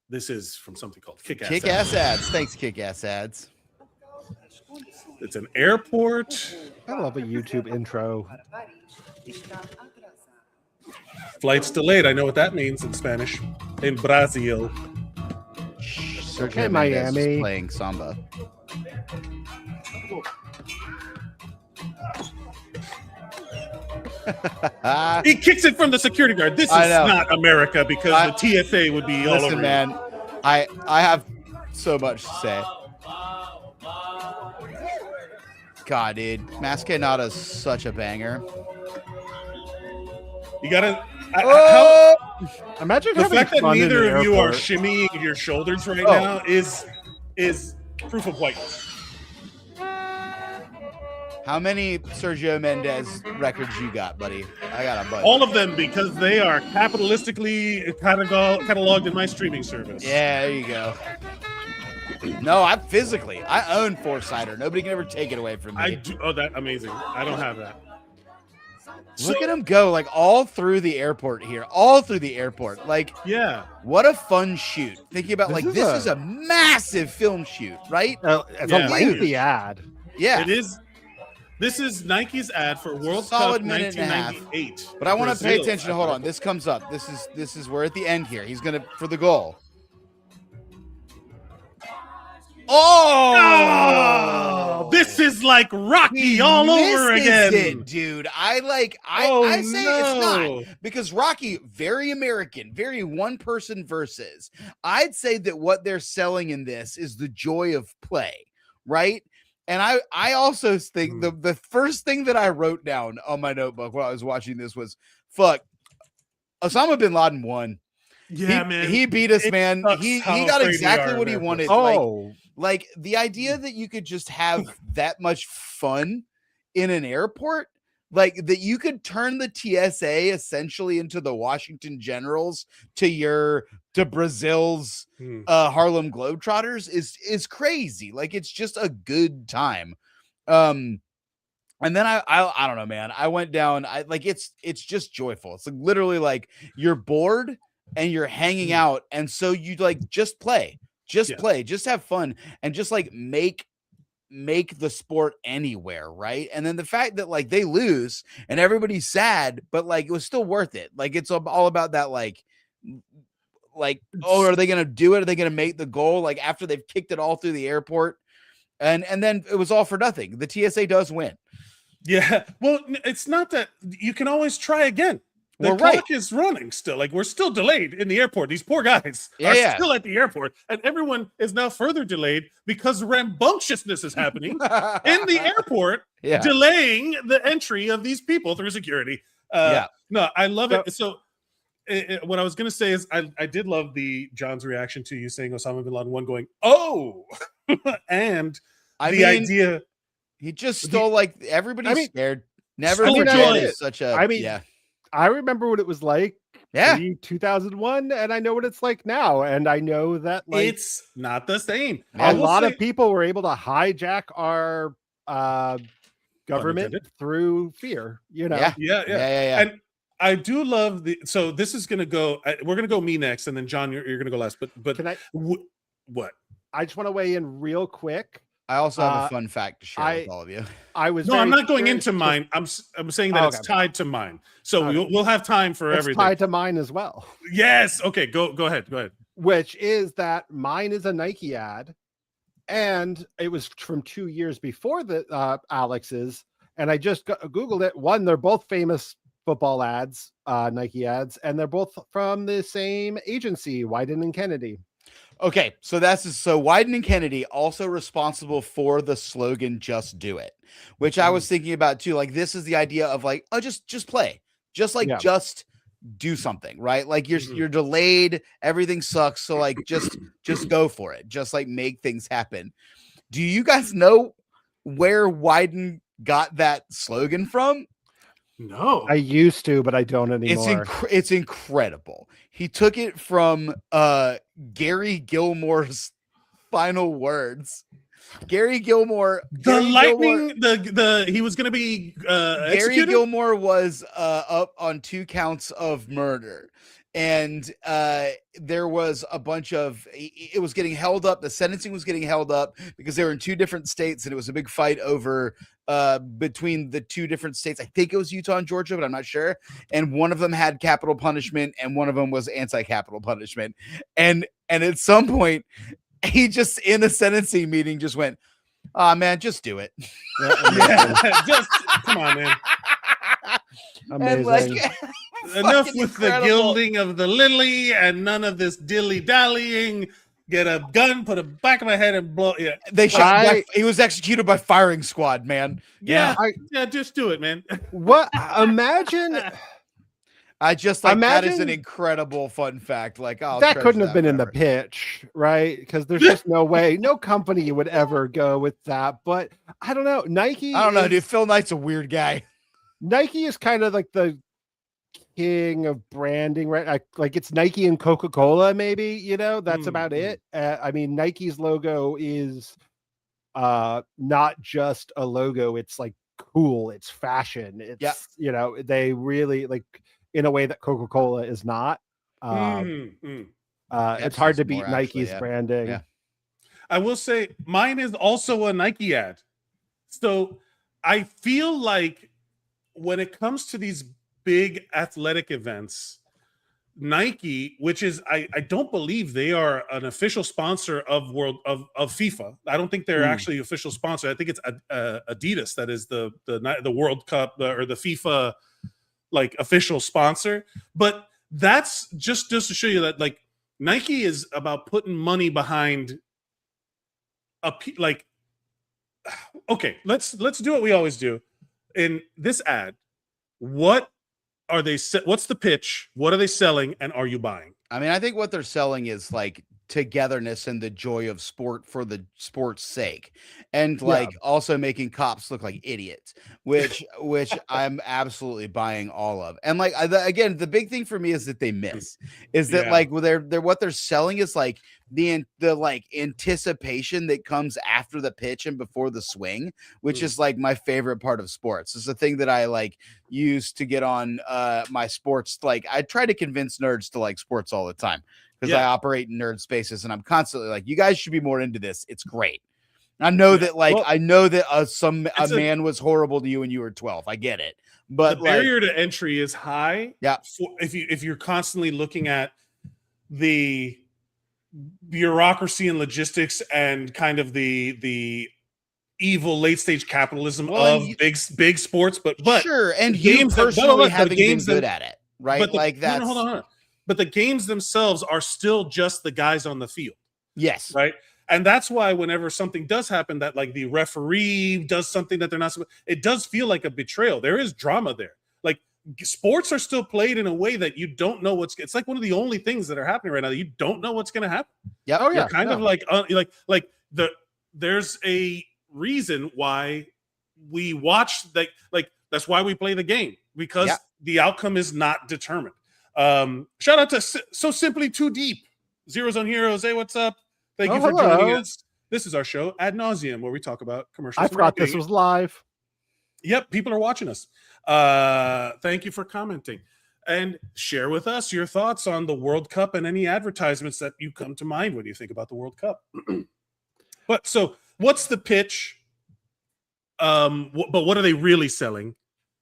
This is from something called Kick-Ass. kick-ass ads. Thanks, kick-ass ads. It's an airport. I love a YouTube intro. Flight's delayed. I know what that means in Spanish. In Brazil. Sergio Mendes Miami. is playing samba. He kicks it from the security guard. This is I know. not America, because the TSA would be all over. Listen, man, I have so much to say. God, dude, Mascanada's such a banger. You gotta. Imagine The having fact that fun in neither the of you are airport. shimmying your shoulders right Oh. now is proof of whiteness. How many Sergio Mendes records you got, buddy? I got a bunch. All of them, because they are capitalistically cataloged in my streaming service. Yeah, there you go. No, I own Foresighter. Nobody can ever take it away from me. I do. Oh, that amazing. I don't have that. Look at him go, like all through the airport here, all through the airport. Like, Yeah. what a fun shoot. Thinking about This this is a massive film shoot, right? It's Yeah. a lengthy ad. Yeah. It is. This is Nike's ad for World Solid Cup minute and a half. 1998. But I want to pay Brazil. attention. Hold on. This comes up. This is we're at the end here. He's gonna for the goal. Oh, this is like Rocky He all over misses again. it, dude. I say it's not, because Rocky, very American, very one person versus. I'd say that what they're selling in this is the joy of play, right? And I also think the first thing that I wrote down on my notebook while I was watching this was, fuck, Osama bin Laden won. Yeah, man. He beat us, It man. sucks He how got afraid we exactly are what of he wanted. airports. Like the idea that you could just have that much fun in an airport, like that you could turn the TSA essentially into the Washington Generals to Brazil's Harlem Globetrotters is crazy. Like it's just a good time. And then I don't know, man. I went down. It's just joyful. It's like literally like you're bored and you're hanging out, and so you like just play, play, just have fun, and just like make the sport anywhere, right? And then the fact that like they lose and everybody's sad, but like it was still worth it. Like it's all about that, like oh, are they gonna do it? Are they gonna make the goal? Like after they've kicked it all through the airport, and then it was all for nothing. The TSA does win. Yeah, well, it's not that you can always try again. The clock is running still. Like we're still delayed in the airport. These poor guys are still at the airport, and everyone is now further delayed because rambunctiousness is happening in the airport, delaying the entry of these people through security. No, I love it. So what I was going to say is I did love John's reaction to you saying Osama bin Laden 1 going, oh, and idea. He just stole like everybody's scared. Never forget such a. I remember what it was like. 2001, and I know what it's like now, and I know that like it's not the same. A lot of people were able to hijack our government through fear. You know, yeah. And I do love so this is gonna go. We're gonna go me next, and then John, you're gonna go last. But can I? What? I just want to weigh in real quick. I also have a fun fact to share with all of you. I'm not going into mine. I'm saying that it's tied to mine. So we'll have time for everything. Tied to mine as well. Yes. Okay. Go ahead. Which is that mine is a Nike ad, and it was from 2 years before the Alex's. And I just Googled it. One, they're both famous football ads, Nike ads, and they're both from the same agency, Wyden and Kennedy. Okay, so Wyden and Kennedy also responsible for the slogan "Just Do It," which I was thinking about too. Like this is the idea of like, oh, just play, just do something, right? Like you're delayed, everything sucks, so like just go for it, just like make things happen. Do you guys know where Wyden got that slogan from? No, I used to, but I don't anymore. It's incredible. He took it from Gary Gilmore's final words. Gary Gilmore, he was going to be Gary executed? Gilmore was up on 2 counts of murder. And there was a bunch of, it was getting held up. The sentencing was getting held up because they were in 2 different states, and it was a big fight over between the 2 different states. I think it was Utah and Georgia, but I'm not sure. And one of them had capital punishment, and one of them was anti-capital punishment. And at some point, he just in a sentencing meeting just went, "Oh man, just do it." Just come on, man. Amazing. Enough with the gilding of the lily and none of this dilly-dallying. Get a gun, put it back of my head, and blow. Yeah, they shot. He was executed by firing squad, man. Yeah, just do it, man. What? Imagine. I just like that is an incredible fun fact. Like, that couldn't have been in the pitch, right? Because there's just no way, no company would ever go with that. But I don't know. Nike. I don't know, dude. Phil Knight's a weird guy. Nike is kind of like the king of branding, right? Like it's Nike and Coca-Cola, maybe, you know, that's about it. I mean, Nike's logo is not just a logo. It's like cool. It's fashion. It's, you know, they really like in a way that Coca-Cola is not. It's hard to beat Nike's branding. Yeah. I will say mine is also a Nike ad. So I feel like when it comes to these big athletic events, Nike, which is I don't believe they are an official sponsor of FIFA. I don't think they're actually official sponsor. I think it's Adidas that is the World Cup or the FIFA like official sponsor. But that's just to show you that like Nike is about putting money behind like. Okay, let's do what we always do in this ad. What are they? What's the pitch? What are they selling? And are you buying? I mean, I think what they're selling is like togetherness and the joy of sport for the sport's sake, and like also making cops look like idiots, which I'm absolutely buying all of. And like again, the big thing for me is that they miss is that like they're what they're selling is like the like anticipation that comes after the pitch and before the swing, which is like my favorite part of sports. It's the thing that I like use to get on my sports. Like I try to convince nerds to like sports all the time, because I operate in nerd spaces and I'm constantly like, you guys should be more into this. It's great. I know that like, I know that a man was horrible to you when you were 12. I get it. But the barrier to entry is high. Yeah. If you're constantly looking at the bureaucracy and logistics and kind of the evil late stage capitalism of big sports, but sure. And you personally haven't been good at it, right? But like that's hold on. But the games themselves are still just the guys on the field. Yes. Right. And that's why whenever something does happen that like the referee does something that they're not supposed, it does feel like a betrayal. There is drama there. Like sports are still played in a way that you don't know it's like one of the only things that are happening right now. You don't know what's going to happen. Yeah. Oh yeah. You're kind of like there's a reason why we watch like that's why we play the game, because the outcome is not determined. Shout out to So Simply Too Deep. Zeros on Heroes. Hey, what's up? Thank you for joining us. This is our show, Ad Nauseam, where we talk about commercials. I forgot this was live. Yep, people are watching us. Thank you for commenting. And share with us your thoughts on the World Cup and any advertisements that you come to mind when you think about the World Cup. But so what's the pitch? But what are they really selling?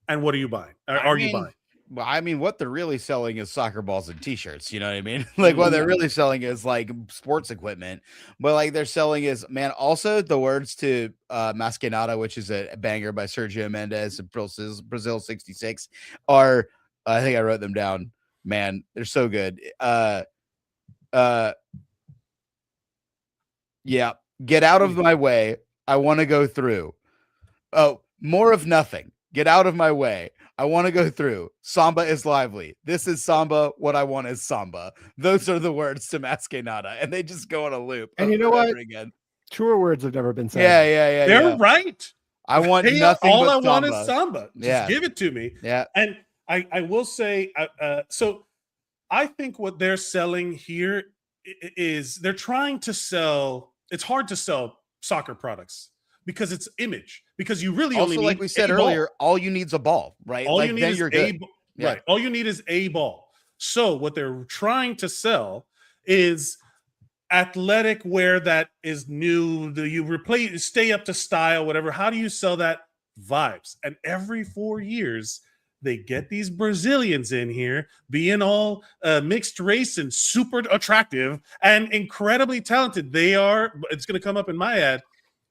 And what are you buying? Are you buying? Well, I mean, what they're really selling is soccer balls and t-shirts, you know what I mean? Like what they're really selling is like sports equipment, but like they're selling is, man, also the words to Mas Que Nada, which is a banger by Sergio Mendes and Brazil 66 are, I think I wrote them down, man, they're so good. Yeah. Get out of my way. I want to go through. Oh, more of nothing. Get out of my way. I want to go through. Samba is lively. This is Samba. What I want is Samba. Those are the words to Mas Que Nada, and they just go on a loop. And you know what? Again. Truer words have never been said. Yeah. They're right. I want nothing all but I want Samba. is Samba. Just give it to me. Yeah. And I will say, so I think what they're selling here is they're trying to sell. It's hard to sell soccer products because it's image. Because you really also, only need like we said earlier, all you need is a ball, right? All like you need then is you're good. Right. All you need is a ball. So what they're trying to sell is athletic wear that is new. Do you replace, stay up to style, whatever? How do you sell that? Vibes. And every 4 years, they get these Brazilians in here being all mixed race and super attractive and incredibly talented. They are, it's going to come up in my ad.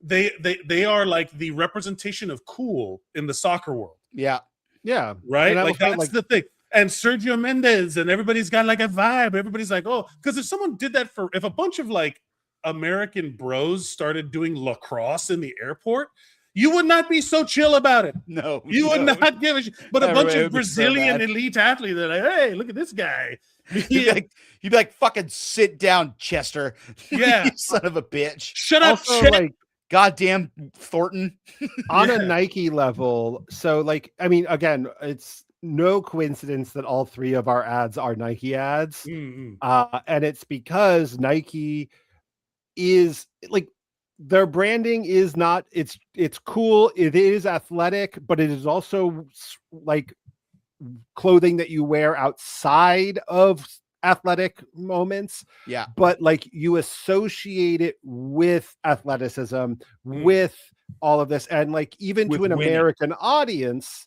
They are like the representation of cool in the soccer world. Yeah. Right. Like that's the thing. And Sergio Mendes and everybody's got like a vibe. Everybody's like, oh, because if someone did that if a bunch of like American bros started doing lacrosse in the airport, you would not be so chill about it. No, you would not give a shit. But a bunch of Brazilian elite athletes, they're like, hey, look at this guy. You'd be like, fucking sit down, Chester. Yeah. You son of a bitch. Shut up, also, like, goddamn Thornton. On a Nike level. So, like, I mean, again, it's no coincidence that all three of our ads are Nike ads. Mm-hmm. And it's because Nike is like, their branding is not, it's cool. It is athletic, but it is also like clothing that you wear outside of athletic moments. Yeah. But like you associate it with athleticism, with all of this. And like, even with to an American audience,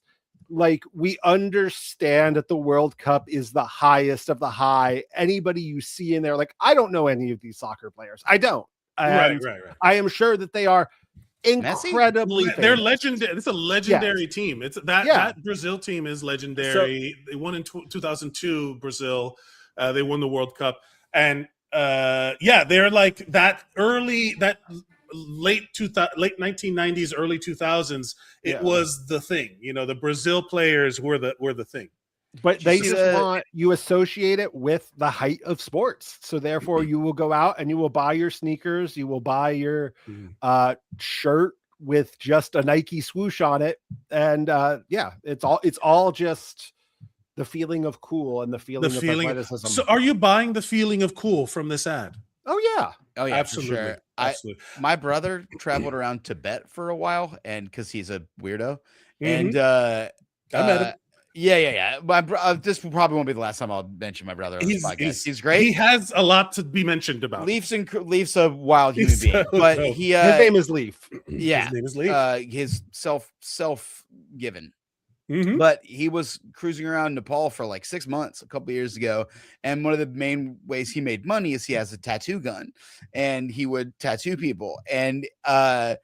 like we understand that the World Cup is the highest of the high. Anybody you see in there, like, I don't know any of these soccer players. I don't. And right. I am sure that they are incredibly they're legendary. It's a legendary team. It's that Brazil team is legendary. So, they won in 2002. Brazil, they won the World Cup, and they're like that late 1990s, early 2000s. It was the thing. You know, the Brazil players were the thing. But they just want you associate it with the height of sports. So therefore you will go out and you will buy your sneakers, you will buy your shirt with just a Nike swoosh on it. And it's all just the feeling of cool and the feeling of athleticism. So are you buying the feeling of cool from this ad? Oh yeah. Absolutely. For sure. Absolutely. My brother traveled around Tibet for a while, and because he's a weirdo, and I met him. Yeah. This probably won't be the last time I'll mention my brother on this podcast. He's great. He has a lot to be mentioned about. Leaf's a wild human being, but his name is Leaf. Yeah, his name is Leaf. His self-given. But he was cruising around Nepal for like 6 months a couple years ago, and one of the main ways he made money is he has a tattoo gun, and he would tattoo people. And I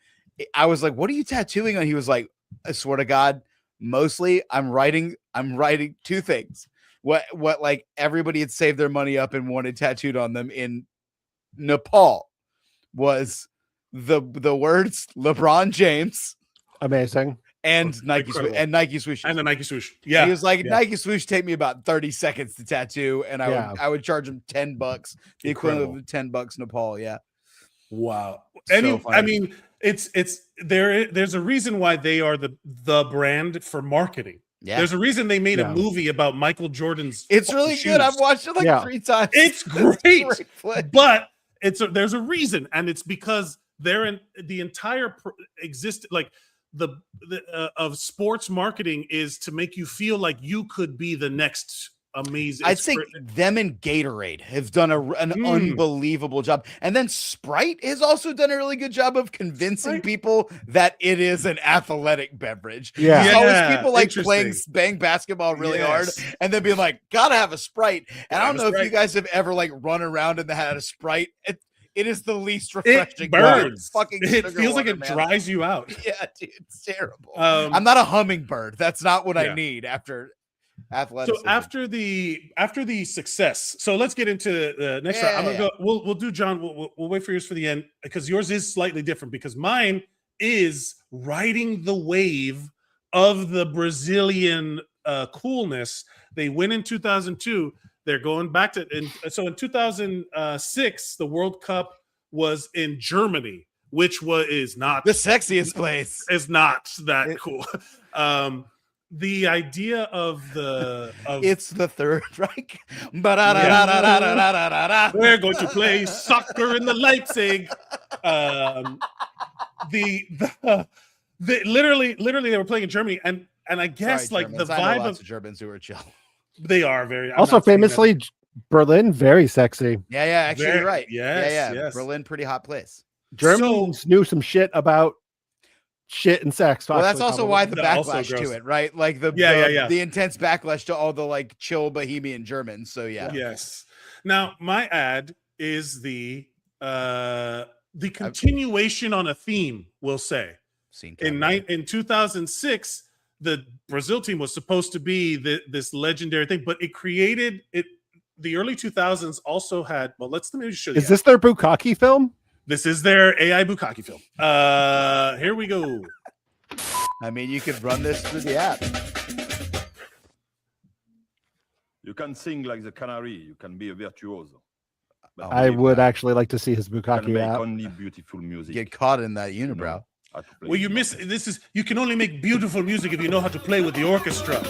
was like, "What are you tattooing on?" He was like, "I swear to God, mostly I'm writing 2 things. What like everybody had saved their money up and wanted tattooed on them in Nepal was the words LeBron James." Amazing. And Nike swoosh. And the Nike swoosh. Yeah. He was like, Nike swoosh take me about 30 seconds to tattoo, and I would charge him $10, the equivalent of $10 Nepal. Yeah. Wow. So I mean, there's a reason why they are the brand for marketing. Yeah. There's a reason they made a movie about Michael Jordan's. It's really shoes. good. I've watched it like 3 times. It's great. But there's a reason, and it's because they're in the entire of sports marketing is to make you feel like you could be the next amazing. I'd say them and Gatorade have done an unbelievable job, and then Sprite has also done a really good job of convincing people that it is an athletic beverage. There's always people like playing basketball really hard and then being like, gotta have a Sprite. And I don't know if you guys have ever like run around and had a Sprite. It is the least refreshing. It burns. Fucking it feels like it dries you out. Yeah, dude, it's terrible. I'm not a hummingbird. That's not what I need after athleticism. So after the success, so let's get into the next round. I'm gonna go. We'll do John. We'll wait for yours for the end because yours is slightly different because mine is riding the wave of the Brazilian coolness. They win in 2002. They're going back to, so in 2006, the World Cup was in Germany, which is not the sexiest place. Is not that cool. The idea of it's the Third Reich. We're going to play soccer in the Leipzig. Literally, they were playing in Germany, and I guess Sorry, like Germans. the I know vibe lots of Germans who are chill. They are very. Also, famously, Berlin, very sexy. Yeah. Actually, you're right. Yes. Berlin, pretty hot place. Germans knew some shit about shit and sex. Well, that's also why the backlash to it, right? Like the intense backlash to all the like chill bohemian Germans. So yeah. Yes. Now my ad is the continuation on a theme. We'll say in 2006. The Brazil team was supposed to be this legendary thing, but it created it. The early 2000s also had. Well, let me show you. Is this their Bukkake film? This is their AI Bukkake film. Here we go. I mean, you could run this through the app. You can sing like the canary. You can be a virtuoso. I would actually like to see his Bukkake make app. only beautiful music. Get caught in that unibrow. Well, you miss this. You can only make beautiful music if you know how to play with the orchestra.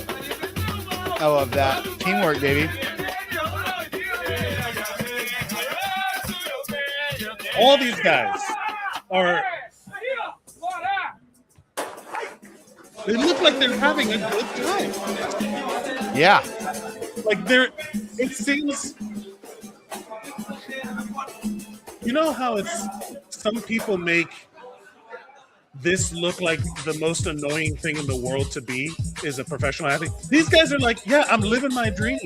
I love that teamwork, baby. All these guys are. They look like they're having a good time. Yeah, like it seems. You know how some people make this look like the most annoying thing in the world to be is a professional athlete. These guys are like, yeah, I'm living my dream.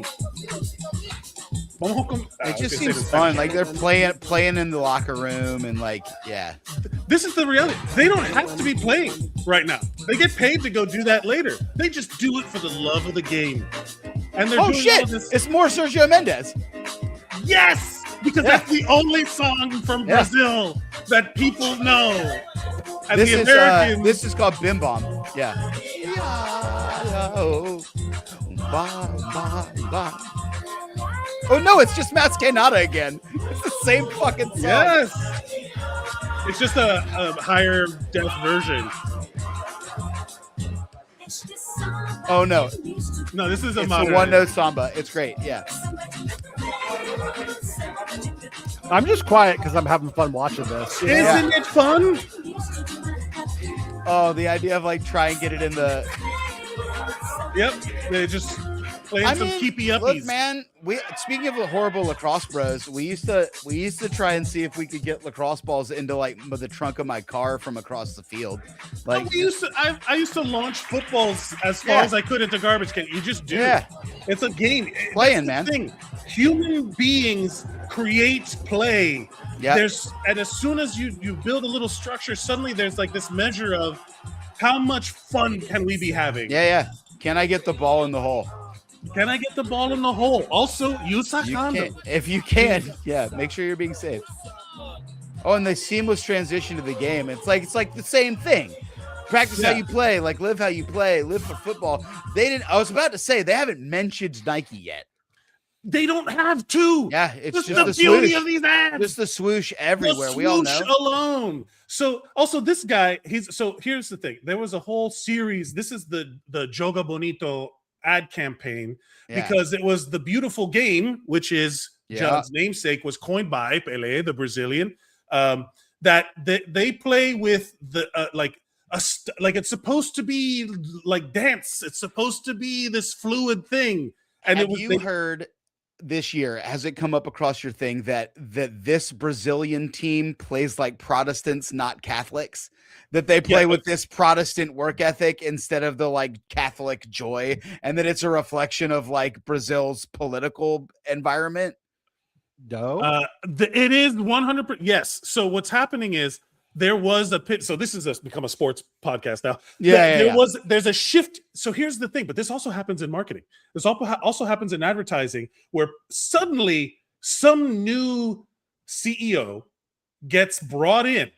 It just seems fun. Like they're playing in the locker room and like, yeah. This is the reality. They don't have to be playing right now. They get paid to go do that later. They just do it for the love of the game. And they're doing all this. It's more Sergio Mendes. Yes, because that's the only song from Brazil that people know. And this is called Bim Bom. Yeah. Bye. Oh no, it's just Mascanada again. It's the same fucking song. Yes. It's just a higher def version. Oh no. No, this is a It's modern. the one note samba. It's great. Yeah. I'm just quiet because I'm having fun watching this. Isn't it fun? Oh, the idea of like try and get it in the. Yep. They just playing some keepy uppies. Look, man. Speaking of the horrible lacrosse bros, we used to try and see if we could get lacrosse balls into like the trunk of my car from across the field. Like I used to launch footballs as far as I could into garbage can. You just do. Yeah. It's a game. Playing, That's the man. thing. Human beings create play. Yeah. And as soon as you build a little structure, suddenly there's like this measure of how much fun can we be having? Yeah. Can I get the ball in the hole? Can I get the ball in the hole? Also, use a condom. If you can, make sure you're being safe. Oh, and the seamless transition to the game. It's like the same thing. Practice how you play, like live how you play, live for football. I was about to say they haven't mentioned Nike yet. They don't have to. Yeah, it's just the the beauty swoosh. of these ads. Just the swoosh everywhere. The we all swoosh know. alone. So also this guy, here's the thing. There was a whole series. This is the Joga Bonito ad campaign because it was the beautiful game, which is John's namesake, was coined by Pelé, the Brazilian. That they play with the like it's supposed to be like dance. It's supposed to be this fluid thing. And Have you heard this year, has it come up across your thing that this Brazilian team plays like Protestants, not Catholics? That they play with this Protestant work ethic instead of the like Catholic joy, and that it's a reflection of like Brazil's political environment? No, it is 100%. Yes. So what's happening is there was a pit. So this is become a sports podcast now. There's a shift. So here's the thing, but this also happens in marketing. This also happens in advertising, where suddenly some new CEO gets brought in,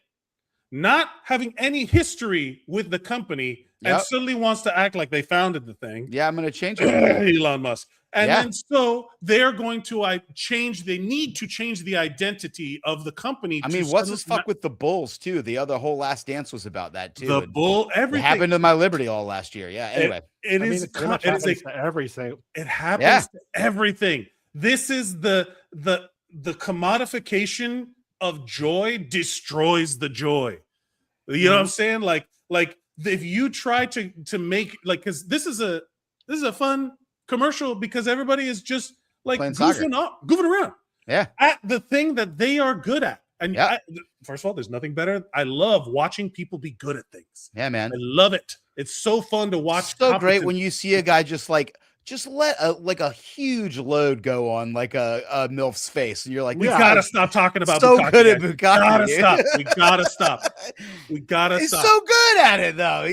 not having any history with the company, and suddenly wants to act like they founded the thing. Yeah, I'm going to change it. Elon Musk. And then so they're going to they need to change the identity of the company. I mean, what's this fuck with the Bulls too? The whole Last Dance was about that too. The Bull, everything. It happened to My Liberty all last year. Yeah. Anyway, it happens to everything. It happens to everything. This is the commodification of joy destroys the joy. You know what I'm saying? Like if you try to make like, because this is a fun commercial because everybody is just like goofing around at the thing that they are good at. And first of all, there's nothing better. I love watching people be good at things. Yeah, man. I love it. It's so fun to watch. It's so great when you see a guy just let a huge load go on like a MILF's face, and you're like, we gotta stop talking about so Bukaki, good at Bukaki. We gotta stop. We gotta He's stop. so good at it though.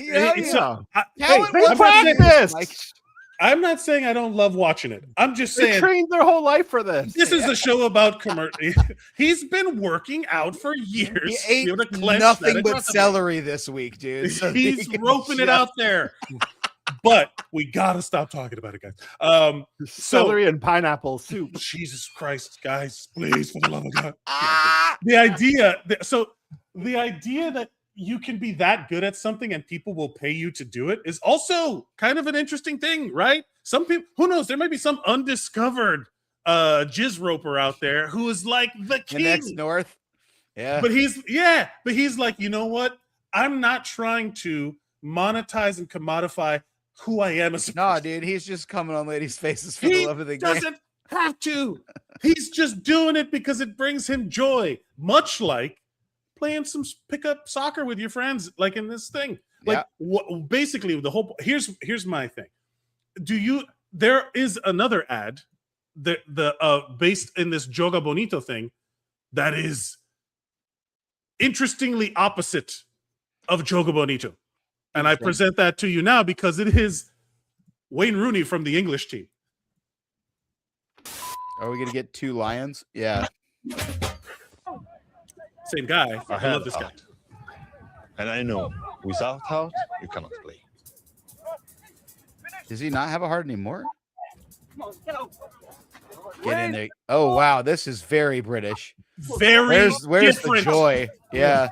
I'm not saying I don't love watching it. I'm just saying they trained their whole life for this. This is a show about commercial. He's been working out for years. He ate nothing but celery this week, dude. So he's roping it out there. But we gotta stop talking about it, guys. Celery and pineapple soup. Jesus Christ, guys, please, for the love of God. The idea that you can be that good at something and people will pay you to do it is also kind of an interesting thing, right? Some people, who knows, there might be some undiscovered jizz roper out there who is like the king. The next North. Yeah. But he's like, you know what? I'm not trying to monetize and commodify who I am as a person. Dude, he's just coming on ladies' faces for the love of the game. He doesn't have to. He's just doing it because it brings him joy, much like playing some pickup soccer with your friends, like in this thing. Like basically the whole here's my thing. There is another ad based in this Joga Bonito thing that is interestingly opposite of Joga Bonito. And I present that to you now because it is Wayne Rooney from the English team. Are we going to get 2 lions? Yeah. Same guy. I love this guy. And I know, without heart, you cannot play. Does he not have a heart anymore? Get in there. Oh wow, this is very British. Very Where's different. the joy? Yeah.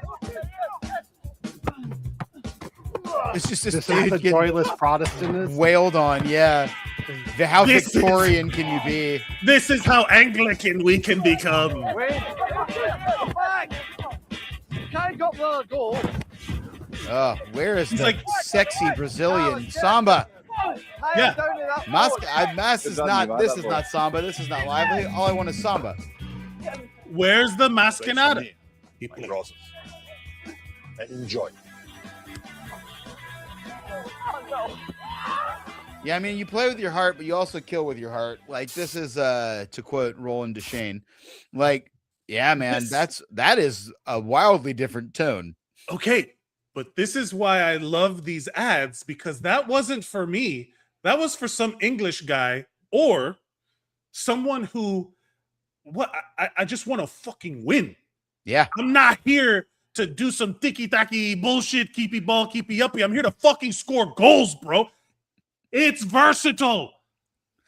It's just this This is dude the getting joyless Protestantism. wailed on. Yeah. How This is- Victorian can you be? This is how Anglican we can become. Oh, where is the like- sexy Brazilian samba? Yeah. This is not samba. This is not lively. All I want is samba. Where's the mascanada? Enjoy. Yeah, I mean, you play with your heart, but you also kill with your heart. Like this is to quote Roland Deschain. Like, yeah, man, that is a wildly different tone. Okay, but this is why I love these ads, because that wasn't for me. That was for some English guy or someone who I just want to fucking win. Yeah. I'm not here to do some ticky-tacky bullshit, keepy ball, keepy uppy. I'm here to fucking score goals, bro. It's versatile.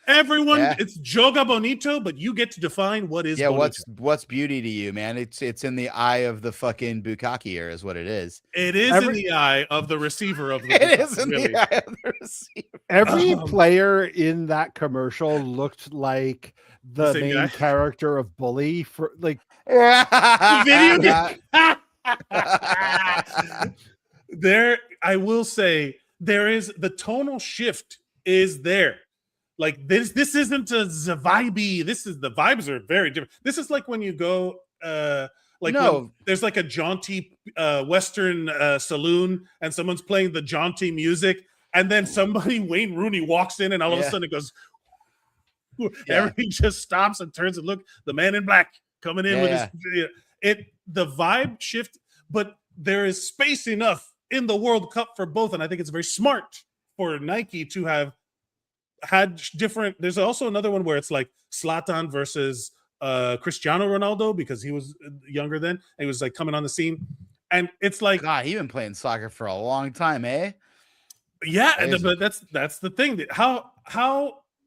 Everyone, it's joga bonito, but you get to define what is bonito. What's beauty to you, man? It's in the eye of the fucking bukkake here is what it is. It is in the eye of the receiver of the It is in the eye of the receiver. Every player in that commercial looked like the Same main guy? character of Bully for like video game. There, I will say, there is the tonal shift is there. Like this isn't a vibey. The vibes are very different. This is like when you go when there's like a jaunty Western saloon and someone's playing the jaunty music, and then somebody, Wayne Rooney, walks in and all of a sudden it goes, everything just stops and turns and look, the man in black coming in with his the vibe shift, but there is space enough in the World Cup for both, and I think it's very smart for Nike to have had different. There's also another one where it's like Zlatan versus Cristiano Ronaldo, because he was younger then. He was like coming on the scene, and it's like, God, he's been playing soccer for a long time, eh? Yeah, but that's the thing. That how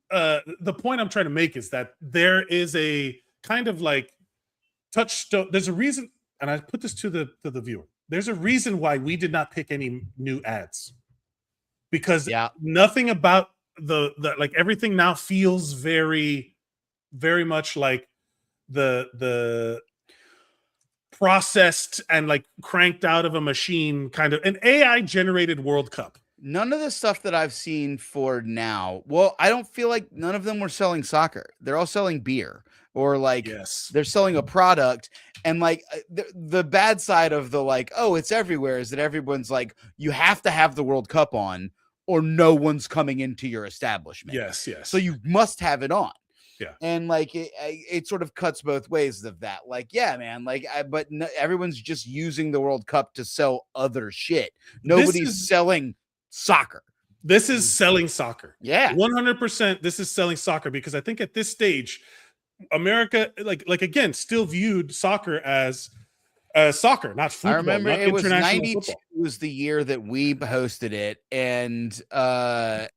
the point I'm trying to make is that there is a kind of like touchstone. There's a reason, and I put this to the viewer. There's a reason why we did not pick any new ads, because nothing about the like everything now feels very, very much like the processed and like cranked out of a machine, kind of an AI generated World Cup. None of the stuff that I've seen for now, well, I don't feel like none of them were selling soccer. They're all selling beer, or like they're selling a product. And like the bad side of the like, oh, it's everywhere, is that everyone's like, you have to have the World Cup on or no one's coming into your establishment. Yes. So you must have it on. Yeah. And like it sort of cuts both ways of that. Like, yeah, man, like everyone's just using the World Cup to sell other shit. Nobody's selling soccer. This is selling soccer. Yeah. 100%. This is selling soccer, because I think at this stage, America, like again, still viewed soccer as soccer, not football. I remember not it was 92 football. was the year that we hosted it, and the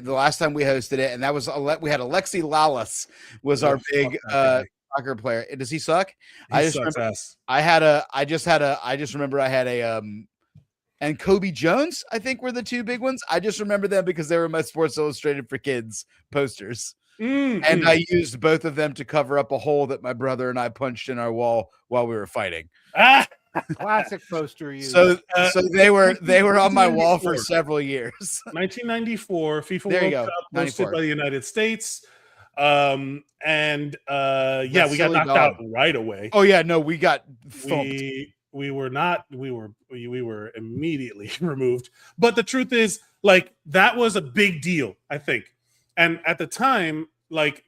last time we hosted it, and that was we had Alexi Lalas was our big soccer player. Does he suck? I just remember I had a and Kobe Jones, I think, were the two big ones. I just remember them because they were my Sports Illustrated for Kids posters. And I used both of them to cover up a hole that my brother and I punched in our wall while we were fighting. Classic poster use. So they were on my wall for several years. 1994 FIFA World Cup hosted by the United States. We got knocked out right away. Oh yeah, no, we got thumped. We were immediately removed. But the truth is, like, that was a big deal, I think. And at the time, like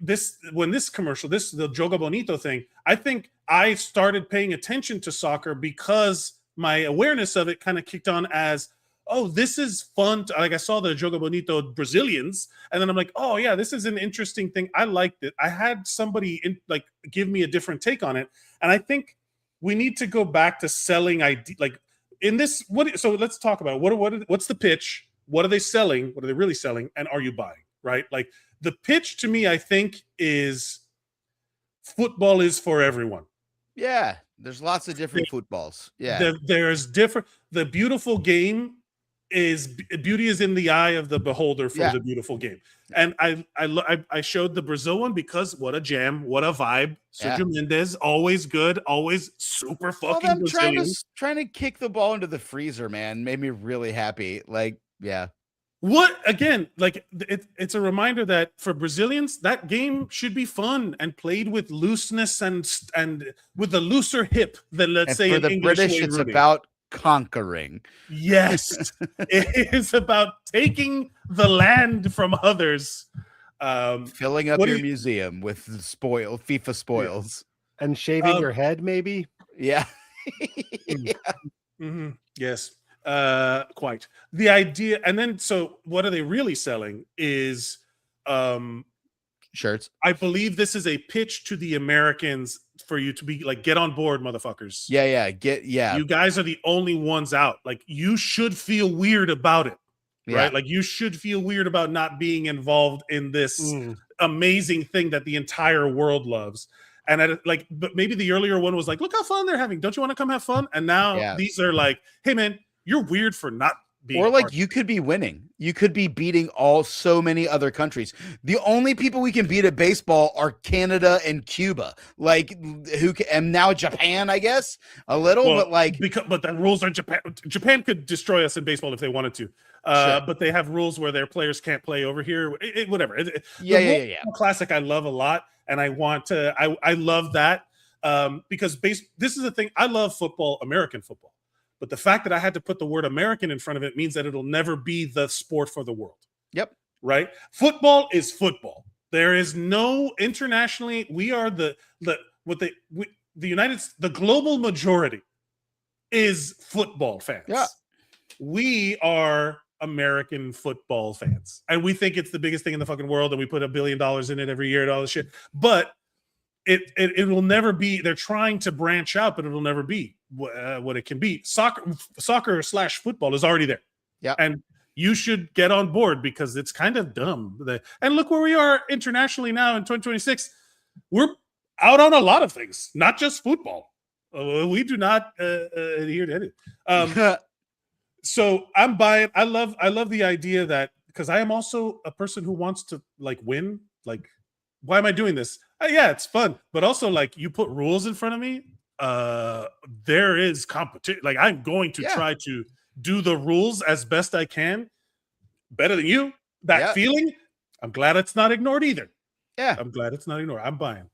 when this commercial, the Joga Bonito thing, I think I started paying attention to soccer because my awareness of it kind of kicked on as, oh, this is fun. Like I saw the Joga Bonito Brazilians, and then I'm like, oh yeah, this is an interesting thing. I liked it. I had somebody give me a different take on it, and I think we need to go back to selling like in this. So let's talk about it. What's the pitch? What are they selling? What are they really selling? And are you buying? Right? Like the pitch to me, I think, is football is for everyone. Yeah, there's lots of different footballs. Yeah, There's different. The beautiful game is beauty is in the eye of the beholder for the beautiful game. And I showed the Brazil one because what a jam, what a vibe. Sergio Mendes, always good, always super fucking them Brazilian. trying to kick the ball into the freezer, man, made me really happy. Like, yeah. What again? Like it's a reminder that for Brazilians, that game should be fun and played with looseness and with a looser hip than let's say for in the English British, it's about conquering. Yes, it is about taking the land from others, filling up your museum with FIFA spoils, and shaving your head, maybe. Yeah. Yes. Quite the idea. And then so what are they really selling is shirts. I believe this is a pitch to the Americans for you to be like, get on board, motherfuckers. Yeah. You guys are the only ones out. Like, you should feel weird about it, right? Like, you should feel weird about not being involved in this amazing thing that the entire world loves. And but maybe the earlier one was like, look how fun they're having. Don't you want to come have fun? And now these are like, hey man, you're weird for not being. Or like, you could be winning. You could be beating so many other countries. The only people we can beat at baseball are Canada and Cuba. Like, and now Japan, I guess a little, but the rules are Japan. Japan could destroy us in baseball if they wanted to. But they have rules where their players can't play over here. Whatever. The Classic I love a lot, and I want to. I love that because this is the thing. I love football, American football. But the fact that I had to put the word American in front of it means that it'll never be the sport for the world. Yep. Right? Football is football. There is no internationally. We are the global majority is football fans. Yeah. We are American football fans. And we think it's the biggest thing in the fucking world, and we put $1 billion in it every year and all this shit. But it will never be. They're trying to branch out, but it'll never be what it can be. Soccer/football is already there. Yeah. And you should get on board because it's kind of dumb. And look where we are internationally now in 2026. We're out on a lot of things, not just football. We do not adhere to anything. So I'm buying. I love the idea that, because I am also a person who wants to like win. Like, why am I doing this? Yeah, it's fun, but also like, you put rules in front of me. There is competition. Like, I'm going to try to do the rules as best I can, better than you. That feeling, I'm glad it's not ignored either. Yeah, I'm glad it's not ignored. I'm buying.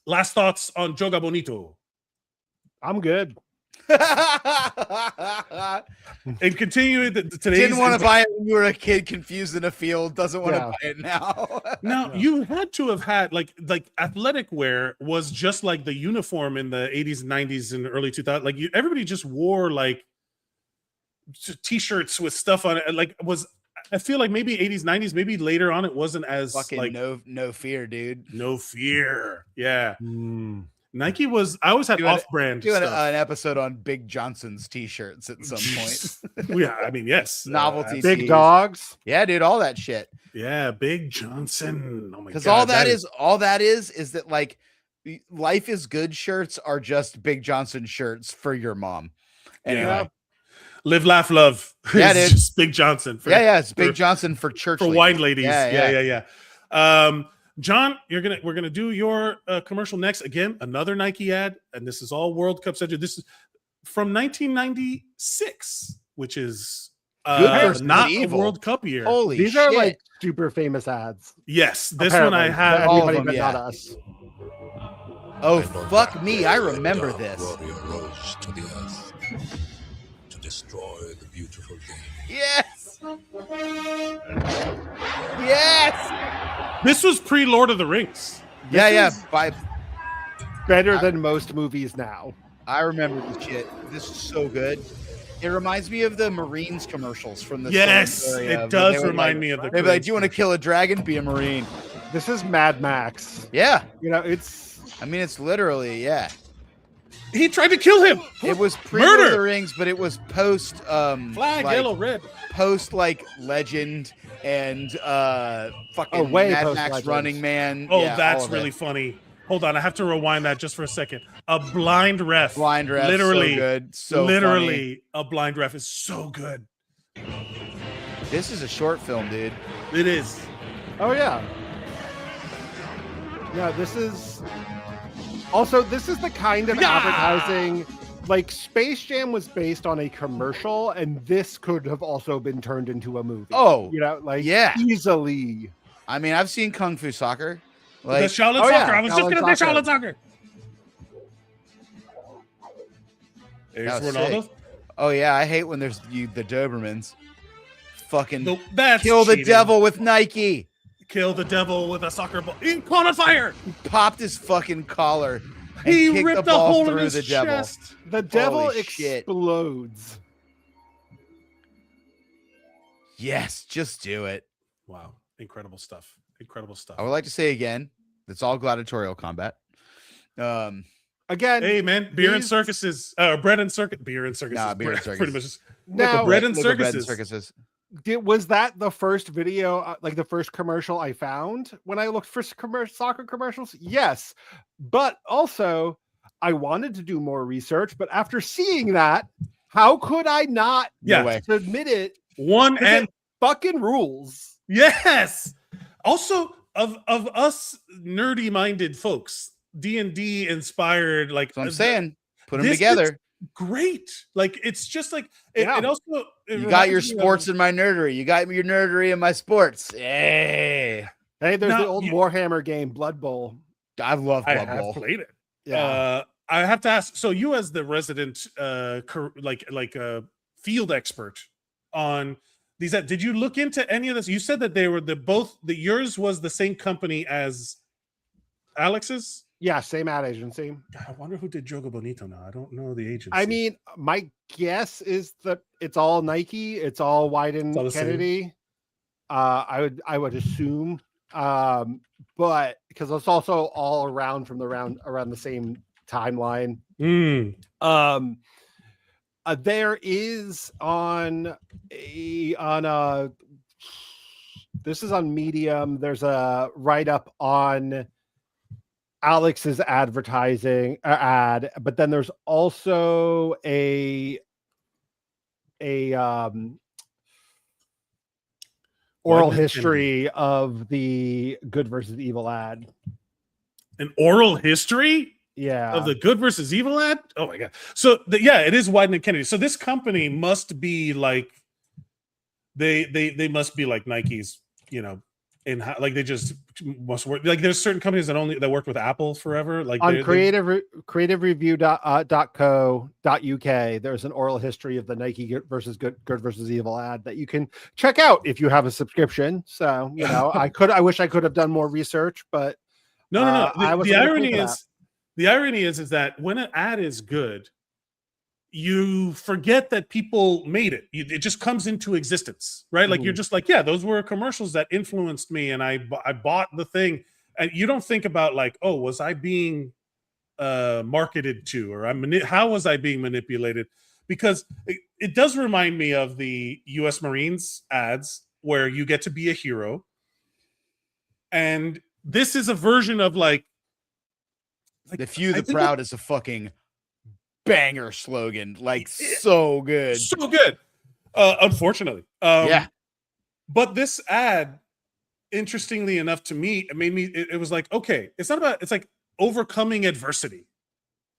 Last thoughts on Joga Bonito. I'm good. And continuing today's. Didn't want to buy it when you were a kid, confused in a field. Doesn't want to buy it now. Now you had to have had like athletic wear was just like the uniform in the 80s, 90s, and early 2000s. Like, everybody just wore like t-shirts with stuff on it. Like, I feel like maybe 80s, 90s, maybe later on it wasn't as fucking like no fear, dude. No fear. Yeah. Nike was. I always had off-brand. Doing an episode on Big Johnson's t-shirts at some point. Yeah, I mean, yes, novelty. Big dogs. Yeah, dude, all that shit. Yeah, Big Johnson. Oh my god. Because all that is that like, life is good shirts are just Big Johnson shirts for your mom. Anyway. Yeah. Live, laugh, love. Yeah, dude. Just Big Johnson. It's Big Johnson for church for ladies. wine ladies. Yeah. John, we're gonna do your commercial next. Again, another Nike ad, and this is all World Cup centered. This is from 1996, which is not a World Cup year. Holy These shit. are like super famous ads. Yes, this one I have. Everybody but not us. Oh, fuck me! I remember this. Warrior rose to the earth to destroy the beautiful game. Yes. Yes. This was pre-Lord of the Rings. By better than most movies now. I remember this shit. This is so good. It reminds me of the Marines commercials from the. Yes, it does remind me of the. Maybe like, do you want to kill a dragon? Be a Marine. This is Mad Max. Yeah, it's. I mean, it's literally He tried to kill him. It was pre Murder. Lord of the Rings, but it was post Flag, like, yellow, red. post like Legend and fucking way Mad post Max Legend. Running Man. Oh, Yeah, that's all of really it. funny. Hold on, I have to rewind that just for a second. A blind ref. Blind Ref, Literally, so good, so literally, a blind ref is so good. funny. This is a short film, dude. It is. Oh yeah. Yeah, this is the kind of advertising, like Space Jam was based on a commercial, and this could have also been turned into a movie. Oh, you know, like yeah. easily. I mean, I've seen Kung Fu Soccer. The Like, Shaolin oh, yeah, Soccer. I was just Shaolin gonna say Soccer. Shaolin Soccer. There's That was Ronaldo. sick. Oh yeah, I hate when there's the Dobermans. Fucking No, that's kill the cheating. devil with Nike. Kill the devil with a soccer ball. He caught on fire. Popped his fucking collar. And He kicked ripped the a ball hole in through his the devil. chest. The devil Holy shit. explodes. Yes, just do it. Wow, incredible stuff. Incredible stuff. I would like to say again, it's all gladiatorial combat. Again, Hey man, beer and these- circuses, bread and circus, beer and circuses. Nah, beer and Pretty circuses. much. now bread and Liquid bread circuses. circuses. was that the first video, like the first commercial I found when I looked for soccer commercials? Yes, but also I wanted to do more research. But after seeing that, how could I not Yeah. way. submit it? One 'Cause and it fucking rules. yes. Also, of us nerdy minded folks, D&D inspired, like That's what I'm saying. Put them this together. is great. Like it's just like it, Yeah. it also it You got your reminds me of- sports in my nerdery. You got your nerdery in my sports. Hey, Hey, there's Now, the old you- Warhammer game, Blood Bowl. I love I Blood have Bowl. played it. Yeah. I have to ask. So you, as the resident, field expert on these, did you look into any of this? You said that they were yours was the same company as Alex's. Yeah, same ad agency. God, I wonder who did Jogo Bonito now. I don't know the agency. I mean, my guess is that it's all Nike, it's all Wyden It's all the same. Kennedy. I would assume, but because it's also all around around the same timeline. There is on this is on Medium. There's a write up on Alex's advertising ad, but then there's also a oral Wyden history of the good versus evil ad. an oral history Yeah. of the good versus evil ad. Oh my god! So it is Wyden and Kennedy. So this company must be like they must be like Nike's, like they just must work. Like there's certain companies that worked with Apple forever. Like on creativereview.co.uk, there's an oral history of the Nike good versus evil ad that you can check out if you have a subscription. So, I wish I could have done more research, but no. I was The able to irony pay for is, the irony is that when an ad is good, you forget that people made it. It just comes into existence, right? Like you're just like, yeah, those were commercials that influenced me, and I bought the thing. And you don't think about like, oh, was I being marketed to, or how was I being manipulated? Because it does remind me of the U.S. Marines ads where you get to be a hero, and this is a version of like The few, I the think proud is a fucking banger slogan. Like so good. so good. Unfortunately, Yeah. But this ad, interestingly enough, to me, it made me. It was like, okay, it's not about. It's like overcoming adversity.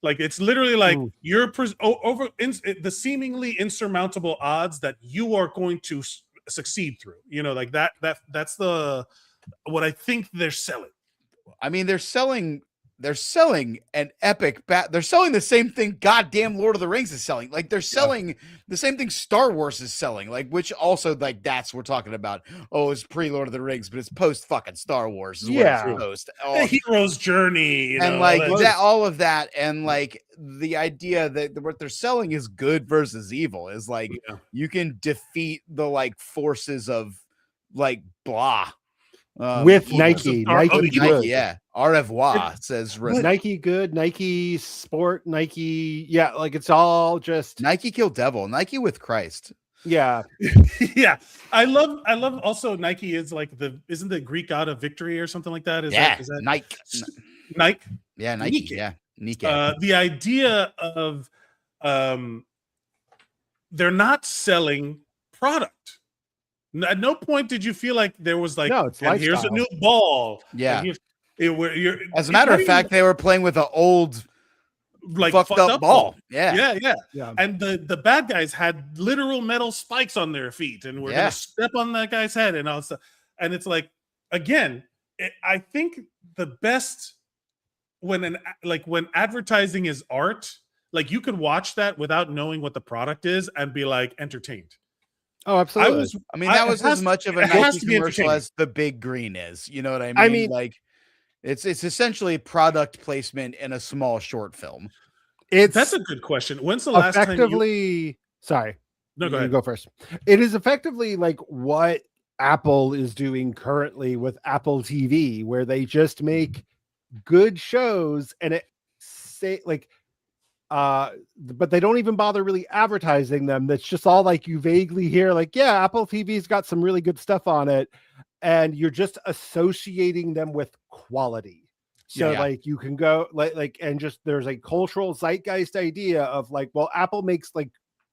Like it's literally like you're over the seemingly insurmountable odds that you are going to succeed through. Like that. That's what I think they're selling. I mean, they're selling an epic they're selling the same thing goddamn Lord of the Rings is selling. Like they're selling the same thing Star Wars is selling, like, which also, like, that's we're talking about. Oh, it's pre Lord of the Rings, but it's post fucking Star Wars is what it's post. The hero's journey, and like that, all of that, and like the idea that what they're selling is good versus evil is like you can defeat the like forces of like blah. with Nike. Nike Nike, good. Yeah. Au revoir, says Nike good, Nike sport, Nike. Yeah, like it's all just Nike kill devil, Nike with Christ. Yeah. Yeah. I love also Nike is like isn't the Greek god of victory or something like that? Is that Nike? Nike? Yeah, Nike. Nike. Yeah, Nike. The idea of they're not selling product. At no point did you feel like there was like, no, it's and here's a lifestyle. new ball. Yeah. As a matter of fact, they were playing with an old like fucked up ball. Yeah. And the bad guys had literal metal spikes on their feet and we're gonna step on that guy's head and all stuff. And it's like, again, I think the best when advertising is art, like you could watch that without knowing what the product is and be like entertained. Oh, absolutely. That was as much of a Nike commercial as the Big Green is. You know what I mean? Like it's essentially product placement in a small short film. That's a good question. When's the last time Sorry. No, go ahead. You go first. It is effectively like what Apple is doing currently with Apple TV, where they just make good shows and but they don't even bother really advertising them. That's just all like you vaguely hear like, yeah, Apple TV's got some really good stuff on it. And you're just associating them with quality. So like you can go and just there's a cultural zeitgeist idea of like, well, Apple makes like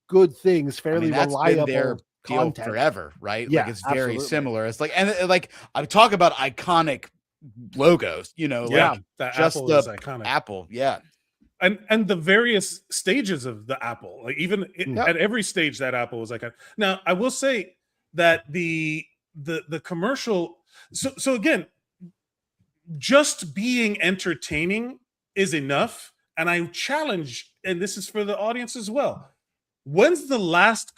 good things, fairly reliable been their content deal forever, right? Yeah, like it's very similar. It's like, and like I talk about iconic logos, you know, like just Apple the is iconic. Apple, and the various stages of the Apple, like even at every stage that Apple was like. Now I will say that the commercial. So again, just being entertaining is enough, and I challenge, and this is for the audience as well. What's the last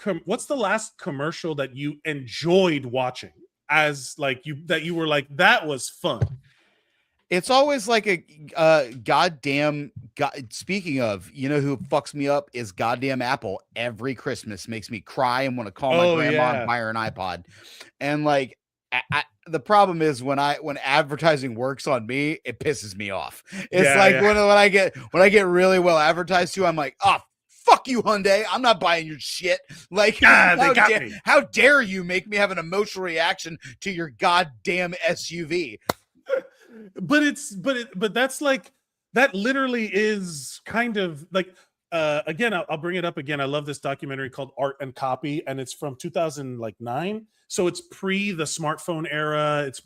commercial that you enjoyed watching as like you were like that was fun? It's always like a goddamn. Speaking of, you know who fucks me up is goddamn Apple. Every Christmas makes me cry and want to call my grandma and buy her an iPod. And like, the problem is when advertising works on me, it pisses me off. It's when I get really well advertised to, I'm like, oh, fuck you, Hyundai. I'm not buying your shit. Like, how dare you make me have an emotional reaction to your goddamn SUV? But that's like, that literally is kind of like, again, I'll bring it up again. I love this documentary called Art and Copy, and it's from 2009. So it's pre the smartphone era. It's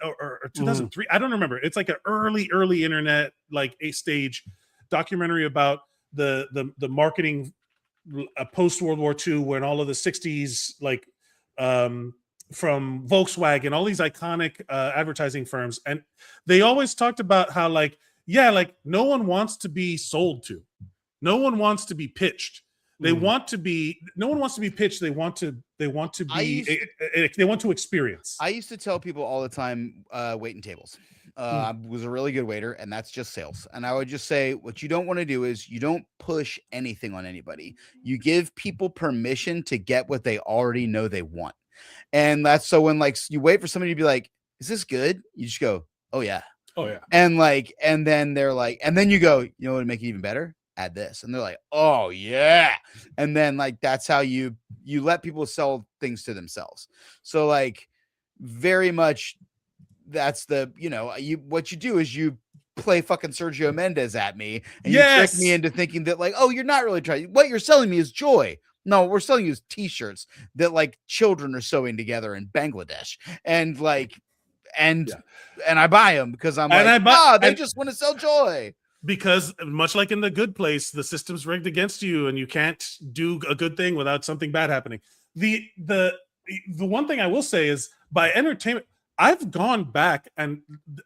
or 2003. I don't remember. It's like an early internet, like a stage documentary about the marketing post World War II, when all of the 60s, like from Volkswagen, all these iconic advertising firms, and they always talked about how like no one wants to be sold to, no one wants to be pitched. No one wants to be pitched. They want to experience. I used to tell people all the time, waiting tables. I was a really good waiter, and that's just sales. And I would just say, what you don't want to do is you don't push anything on anybody. You give people permission to get what they already know they want. And that's so when like you wait for somebody to be like, is this good? You just go, oh yeah. And then they're like, and then you go, you know what would make it even better? Add this. And they're like, oh yeah. And then like that's how you let people sell things to themselves. So like very much that's the, you know, what you do is you play fucking Sergio Mendes at me and you trick me into thinking that like, oh, you're not really trying. What you're selling me is joy. No, we're selling you t-shirts that like children are sewing together in Bangladesh. And like, and I buy them because I'm like, they just want to sell joy. Because much like in The Good Place, the system's rigged against you and you can't do a good thing without something bad happening. The one thing I will say is, by entertainment, I've gone back and,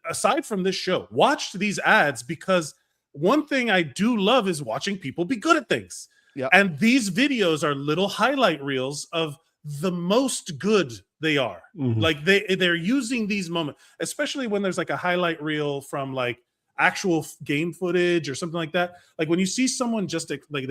aside from this show, watched these ads, because one thing I do love is watching people be good at things. Yeah. And these videos are little highlight reels of the most good they are. Like they're using these moments, especially when there's like a highlight reel from like actual game footage or something like that. Like when you see someone just like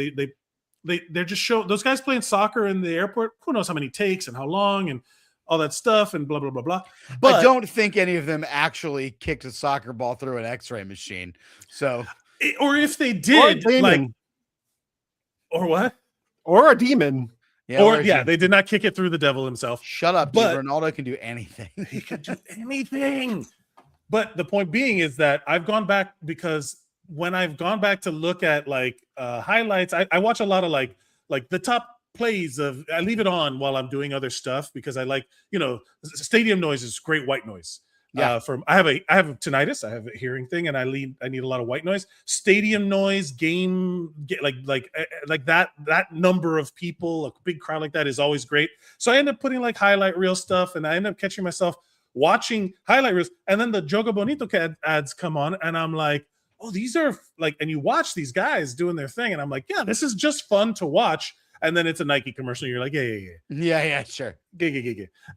they're just show those guys playing soccer in the airport, who knows how many takes and how long, and all that stuff and blah, blah, blah, blah. But I don't think any of them actually kicked a soccer ball through an x-ray machine. So, or if they Or a did, like, demon. or what? Or a demon. yeah, Or yeah, they did not kick it through the devil himself. shut up, but- dude. Ronaldo can do anything. He could do anything. But the point being is that I've gone back because when I've gone back to look at like highlights, I watch a lot of like the top plays of. I leave it on while I'm doing other stuff because I like, you know, stadium noise is great white noise. Yeah. I have tinnitus. I have a hearing thing, and I need a lot of white noise. Stadium noise, like that number of people, a big crowd like that is always great. So I end up putting like highlight reel stuff, and I end up catching myself watching highlight reels, and then the Joga Bonito ads come on, and I'm like, oh, these are like, and you watch these guys doing their thing, and I'm like, yeah, this is just fun to watch. And then it's a Nike commercial, and you're like, Yeah, sure.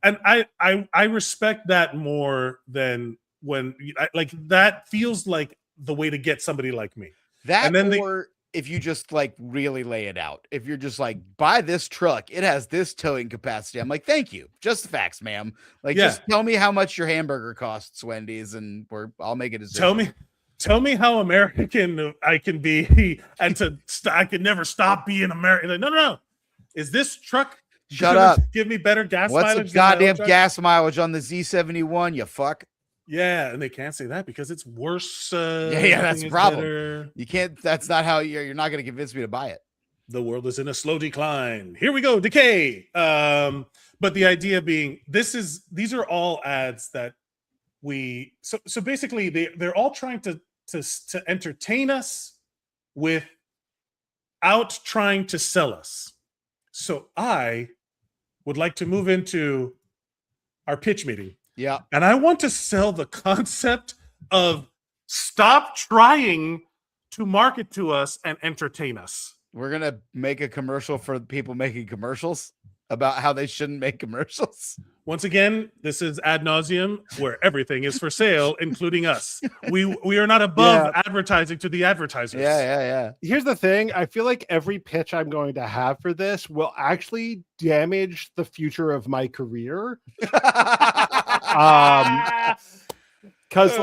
And I respect that more than when like that feels like the way to get somebody like me. That, And then or if you just like really lay it out, if you're just like, buy this truck, it has this towing capacity. I'm like, thank you. Just the facts, ma'am. Like, Yeah. just tell me how much your hamburger costs, Wendy's, and I'll make a decision. Tell me how American I can be, and I can never stop being American. Like, no. Is this truck Shut gonna up. give me better gas What's mileage? the goddamn gas mileage on the Z71, you fuck? Yeah, and they can't say that because it's worse. Yeah, that's the nothing is problem. better. You can't, that's not how you're not going to convince me to buy it. The world is in a slow decline. Here we go, decay. But the idea being, these are all ads that so basically they're all trying to entertain us without trying to sell us. So I would like to move into our pitch meeting. Yeah. And I want to sell the concept of stop trying to market to us and entertain us. We're going to make a commercial for people making commercials about how they shouldn't make commercials. Once again, this is Ad Nauseam, where everything is for sale, including us. We are not above advertising to the advertisers. Yeah. Here's the thing. I feel like every pitch I'm going to have for this will actually damage the future of my career. Because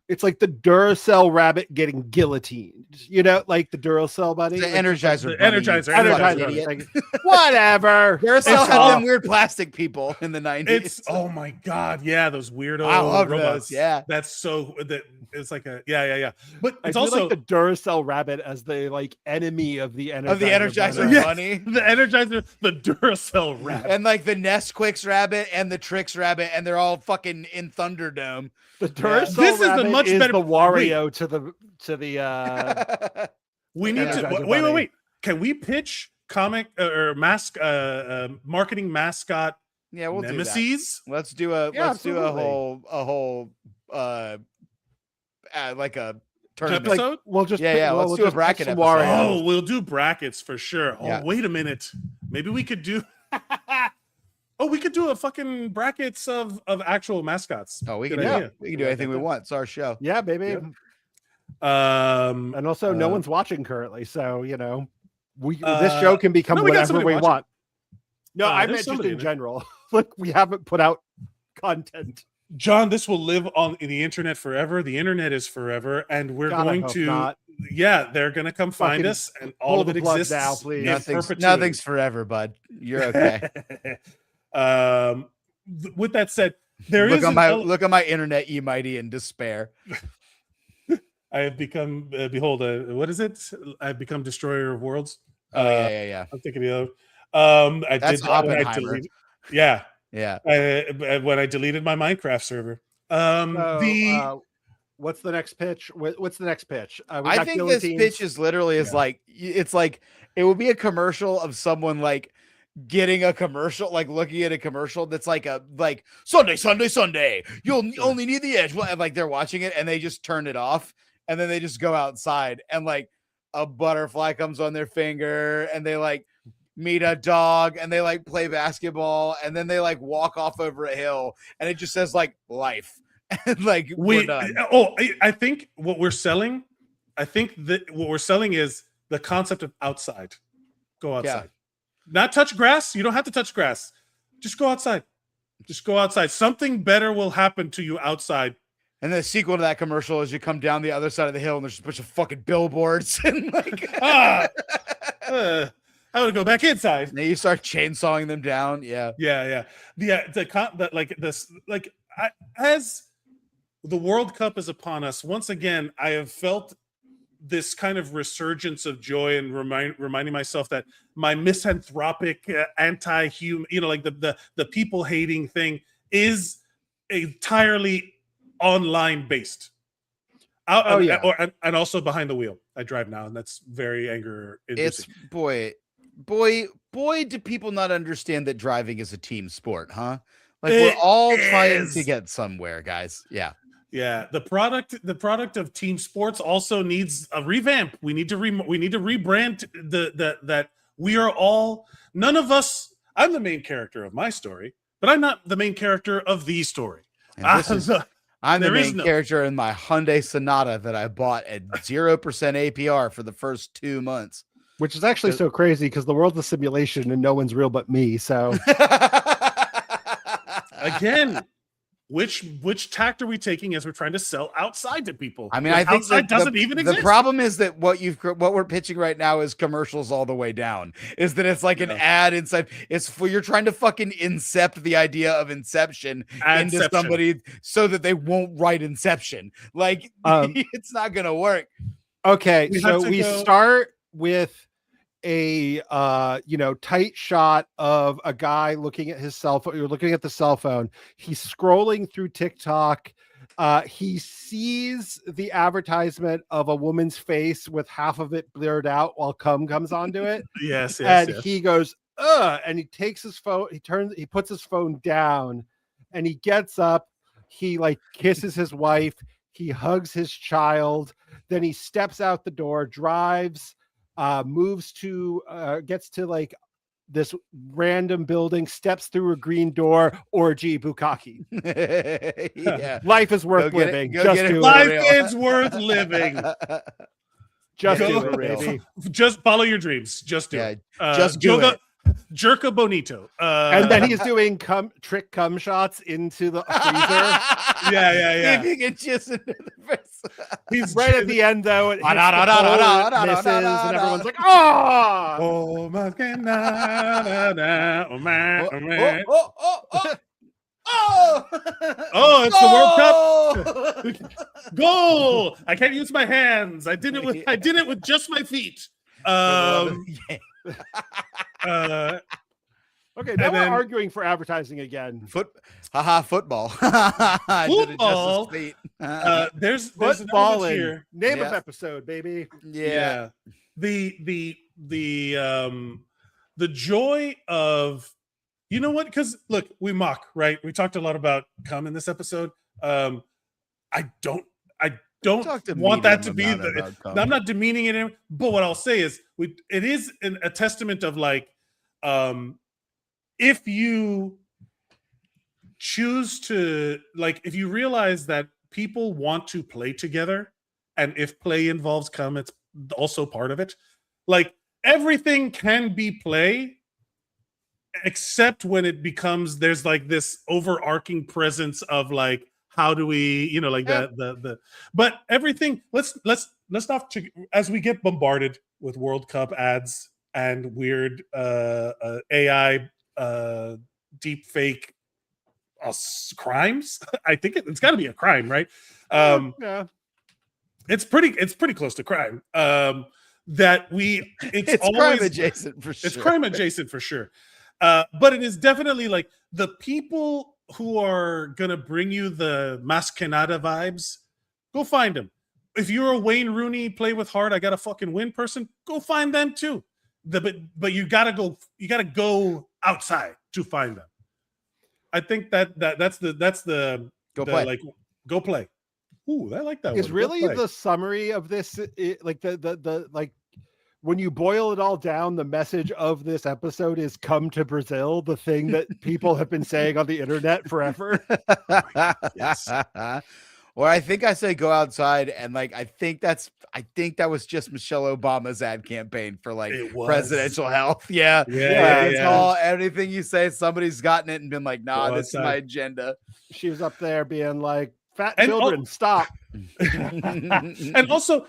it's like the Duracell rabbit getting guillotined, you know, like the Duracell buddy. The like, Energizer. The Energizer. Energizer. Like, whatever. Duracell had them weird plastic people in the 90s. It's oh my god, yeah, those weirdo I love robots. those. Yeah, that's so that it's like a yeah. But I it's do also like the Duracell rabbit as the like enemy of the Energizer. of the Energizer Yes. bunny. the Energizer, the Duracell rabbit. And like the Nesquik's rabbit and the Trix rabbit, and they're all fucking in Thunderdome. The Duracell This is the rabbit much is better- the Wario to the We need to Energizer wait. bunny. Can we pitch comic or marketing mascot Yeah, we'll nemesis? do that. Let's do a absolutely. whole like a tournament. Episode? we'll just Let's we'll do a just bracket pick some episode. Wario. Oh, we'll do brackets for sure. Oh, Yeah. wait a minute. Maybe we could do. Oh, we could do a fucking brackets of actual mascots. Oh, we Good can idea. we can do anything we want. It's our show. Yeah, baby. Yeah. And also, no Uh, one's watching currently, so you know, this Uh, show can become no, we got whatever somebody we watching. want. No, I there's meant just somebody in in it. general. Like we haven't put out content. John, this will live on the internet forever. The internet is forever, and we're God, I going hope to. not. Yeah, they're going to come find Fucking us, and all of pull it the plug exists now, please. in Nothing's perpetuity. forever, bud. You're okay. With that said, there is look on my internet, ye mighty, in despair. I have become behold. What is it? I've become destroyer of worlds. Oh yeah. I'm thinking the other. I That's did that when I Oppenheimer. deleted. Yeah. Yeah. When I deleted my Minecraft server. What's the next pitch? What's the next pitch? We I got think guillotines. this pitch is literally it's like it would be a commercial of someone like getting a commercial, like looking at a commercial that's like Sunday. You'll only need the edge. Well, and like they're watching it and they just turn it off and then they just go outside and like a butterfly comes on their finger and they like meet a dog and they like play basketball and then they like walk off over a hill and it just says like life. And like we're done. I think what we're selling, is the concept of outside. Go outside. not touch grass. You don't have to touch grass. Just go outside. Just go outside. Something better will happen to you outside. And the sequel to that commercial is you come down the other side of the hill and there's a bunch of fucking billboards and like I want to go back inside. And then you start chainsawing them down. Yeah. As the World Cup is upon us, once again, I have felt this kind of resurgence of joy and reminding myself that my misanthropic, anti-human, like the people hating thing is entirely online based. And also behind the wheel. I drive now, and that's very anger inducing. It's boy, do people not understand that driving is a team sport, huh? Like we're all trying to get somewhere, guys. Yeah. Yeah, the product of team sports also needs a revamp. We need to rebrand that we are all, none of us. I'm the main character of my story, but I'm not the main character of the story. I'm the main character in my Hyundai Sonata that I bought at 0% APR for the first 2 months, which is actually so crazy because the world's a simulation and no one's real but me. So again. Which tact are we taking as we're trying to sell outside to people? I mean, I think outside doesn't even exist. The problem is that what we're pitching right now is commercials all the way down. Is that it's like an ad inside? It's you're trying to fucking incept the idea of Inception into somebody so that they won't write Inception. Like it's not gonna work. Okay, so we start with a tight shot of a guy looking at his cell phone. You're looking at the cell phone. He's scrolling through TikTok. He sees the advertisement of a woman's face with half of it blurred out while cum comes onto it. Yes. He goes, ugh, and he takes his phone, he puts his phone down and he gets up, he like kisses his wife, he hugs his child, then he steps out the door, drives, moves to gets to like this random building, steps through a green door, orgy bukkake. Yeah. Life is worth living. Life is worth living. Just do it, baby. Just follow your dreams. Just do it. Just do it. Jerka bonito. And then he's doing trick cum shots into the freezer. Yeah. If you can just into the face. He's right at the end though. It misses, and everyone's like, "Oh, oh my God, oh, it's the World Cup. Goal! I can't use my hands. I did it with just my feet. Okay, now we're arguing for advertising again. Football. Football. There's football here. Name of episode, baby. Yeah. The joy of, you know what? Because look, we mock, right? We talked a lot about cum in this episode. I don't want that to be I'm not demeaning it, but what I'll say is it is a testament of like, if you choose to, like, if you realize that people want to play together, and if play involves cum, it's also part of it. Like, everything can be play, except when it becomes, there's like this overarching presence of like, how do we, like but everything, let's not, as we get bombarded with World Cup ads and weird AI deep fake crimes. I think it's got to be a crime, right? Yeah, it's pretty close to crime. It's always crime adjacent for sure. It's crime adjacent for sure. But it is definitely like the people who are gonna bring you the Mascanada vibes. Go find them. If you're a Wayne Rooney play with heart, I gotta fucking win person, go find them too. But you gotta go outside to find them. I think that's the go play. Like, go play. Ooh, I like that. Is really the summary of this, like the like, when you boil it all down, the message of this episode is come to Brazil, the thing that people have been saying on the internet forever. Yes. Or I think I said go outside, and like I think that was just Michelle Obama's ad campaign for like It was. presidential health. Yeah. It's all everything you say, somebody's gotten it and been like, nah, Go this is outside. my agenda. She was up there being like, "Fat And- children, stop." And also,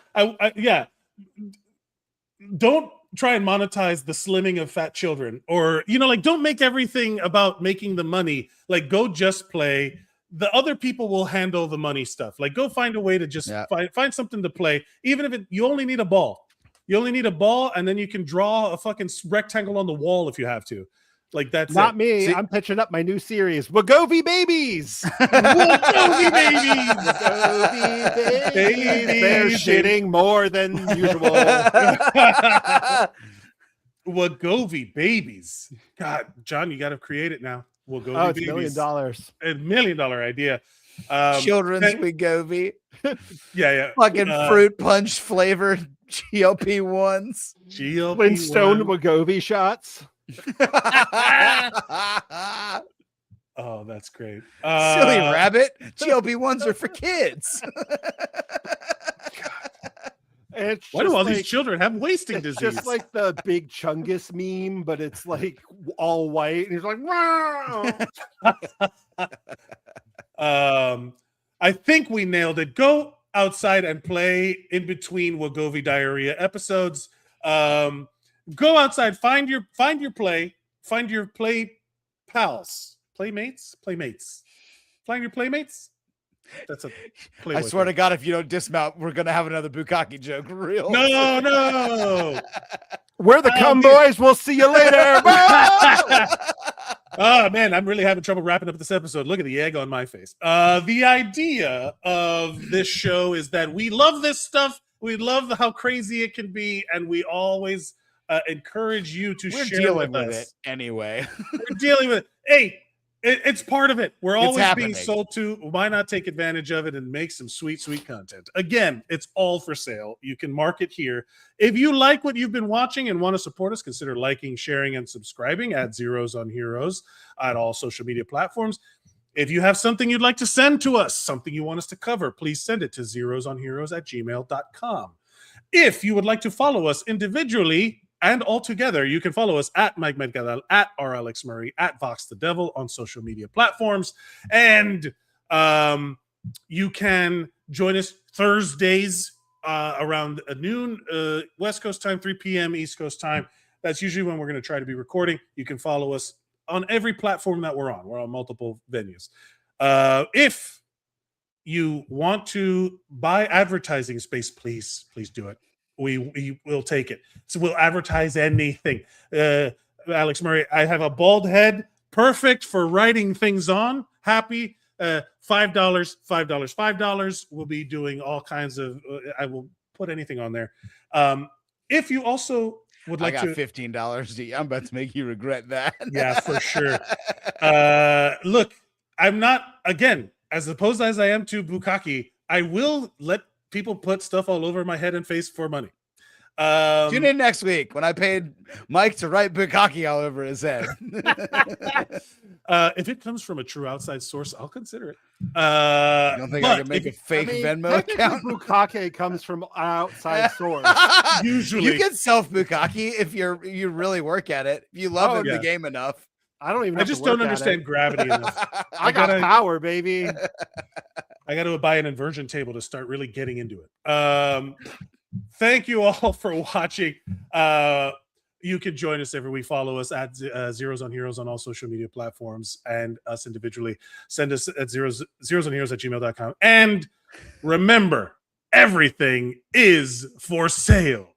don't try and monetize the slimming of fat children, or like don't make everything about making the money. Like, go just play. The other people will handle the money stuff. Like, go find a way to just find something to play, even if you only need a ball. You only need a ball, and then you can draw a fucking rectangle on the wall if you have to. Like, that's Not it. me. See- I'm pitching up my new series, Wagovy Babies. Wagovy babies. Wagovy babies. They're shitting more than usual. Wagovy babies. God, John, you got to create it now. Wagovy Oh, it's babies. $1 million. $1 million idea. Children's Wegovy. Yeah. Fucking fruit punch flavored GLP-1s. Flintstone Wagovy shots. Oh, that's great. Silly rabbit. GLP-1s are for kids. Why do all these children have wasting disease? Just like the Big Chungus meme, but it's like all white, and he's like, I think we nailed it. Go outside and play in between Wagovy diarrhea episodes. Go outside, find your play pals, playmates. Find your playmates. That's a I swear to God, if you don't dismount, we're gonna have another Bukkake joke. Real? No. We're the Cum Boys. We'll see you later. Oh man, I'm really having trouble wrapping up this episode. Look at the egg on my face. The idea of this show is that we love this stuff. We love how crazy it can be, and we always encourage you to share with us. It anyway. We're dealing with it. Hey, it's part of it. We're always being happening. sold to. Why not take advantage of it and make some sweet, sweet content? Again, it's all for sale. You can mark it here. If you like what you've been watching and want to support us, consider liking, sharing, and subscribing at Zeros on Heroes on all social media platforms. If you have something you'd like to send to us, something you want us to cover, please send it to zerosonheroes@gmail.com. If you would like to follow us individually and all together, you can follow us at Mike Medgadal, at RLX Murray, at Vox the Devil on social media platforms. And you can join us Thursdays around noon West Coast time, 3 p.m. East Coast time. That's usually when we're going to try to be recording. You can follow us on every platform that we're on. We're on multiple venues. If you want to buy advertising space, please do it. We will take it. So we'll advertise anything. Alex Murray, I have a bald head, perfect for writing things on. Happy. $5. We'll be doing all kinds of. I will put anything on there. If you also would like to, $15. I'm about to make you regret that. Yeah, for sure. Look, I'm not, again, as opposed as I am to Bukkake, I will let people put stuff all over my head and face for money. Tune in next week when I paid Mike to write Bukkake all over his head. If it comes from a true outside source, I'll consider it. You don't think I can make a fake Venmo account? Bukkake comes from outside source. Usually, you can self Bukkake if you really work at it. If you love the game enough. I don't even. I just don't understand gravity enough. I got power, baby. I got to buy an inversion table to start really getting into it. Thank you all for watching. You can join us every week. Follow us at Zeros on Heroes on all social media platforms, and us individually. Send us at zerosonheroes@gmail.com. And remember, everything is for sale.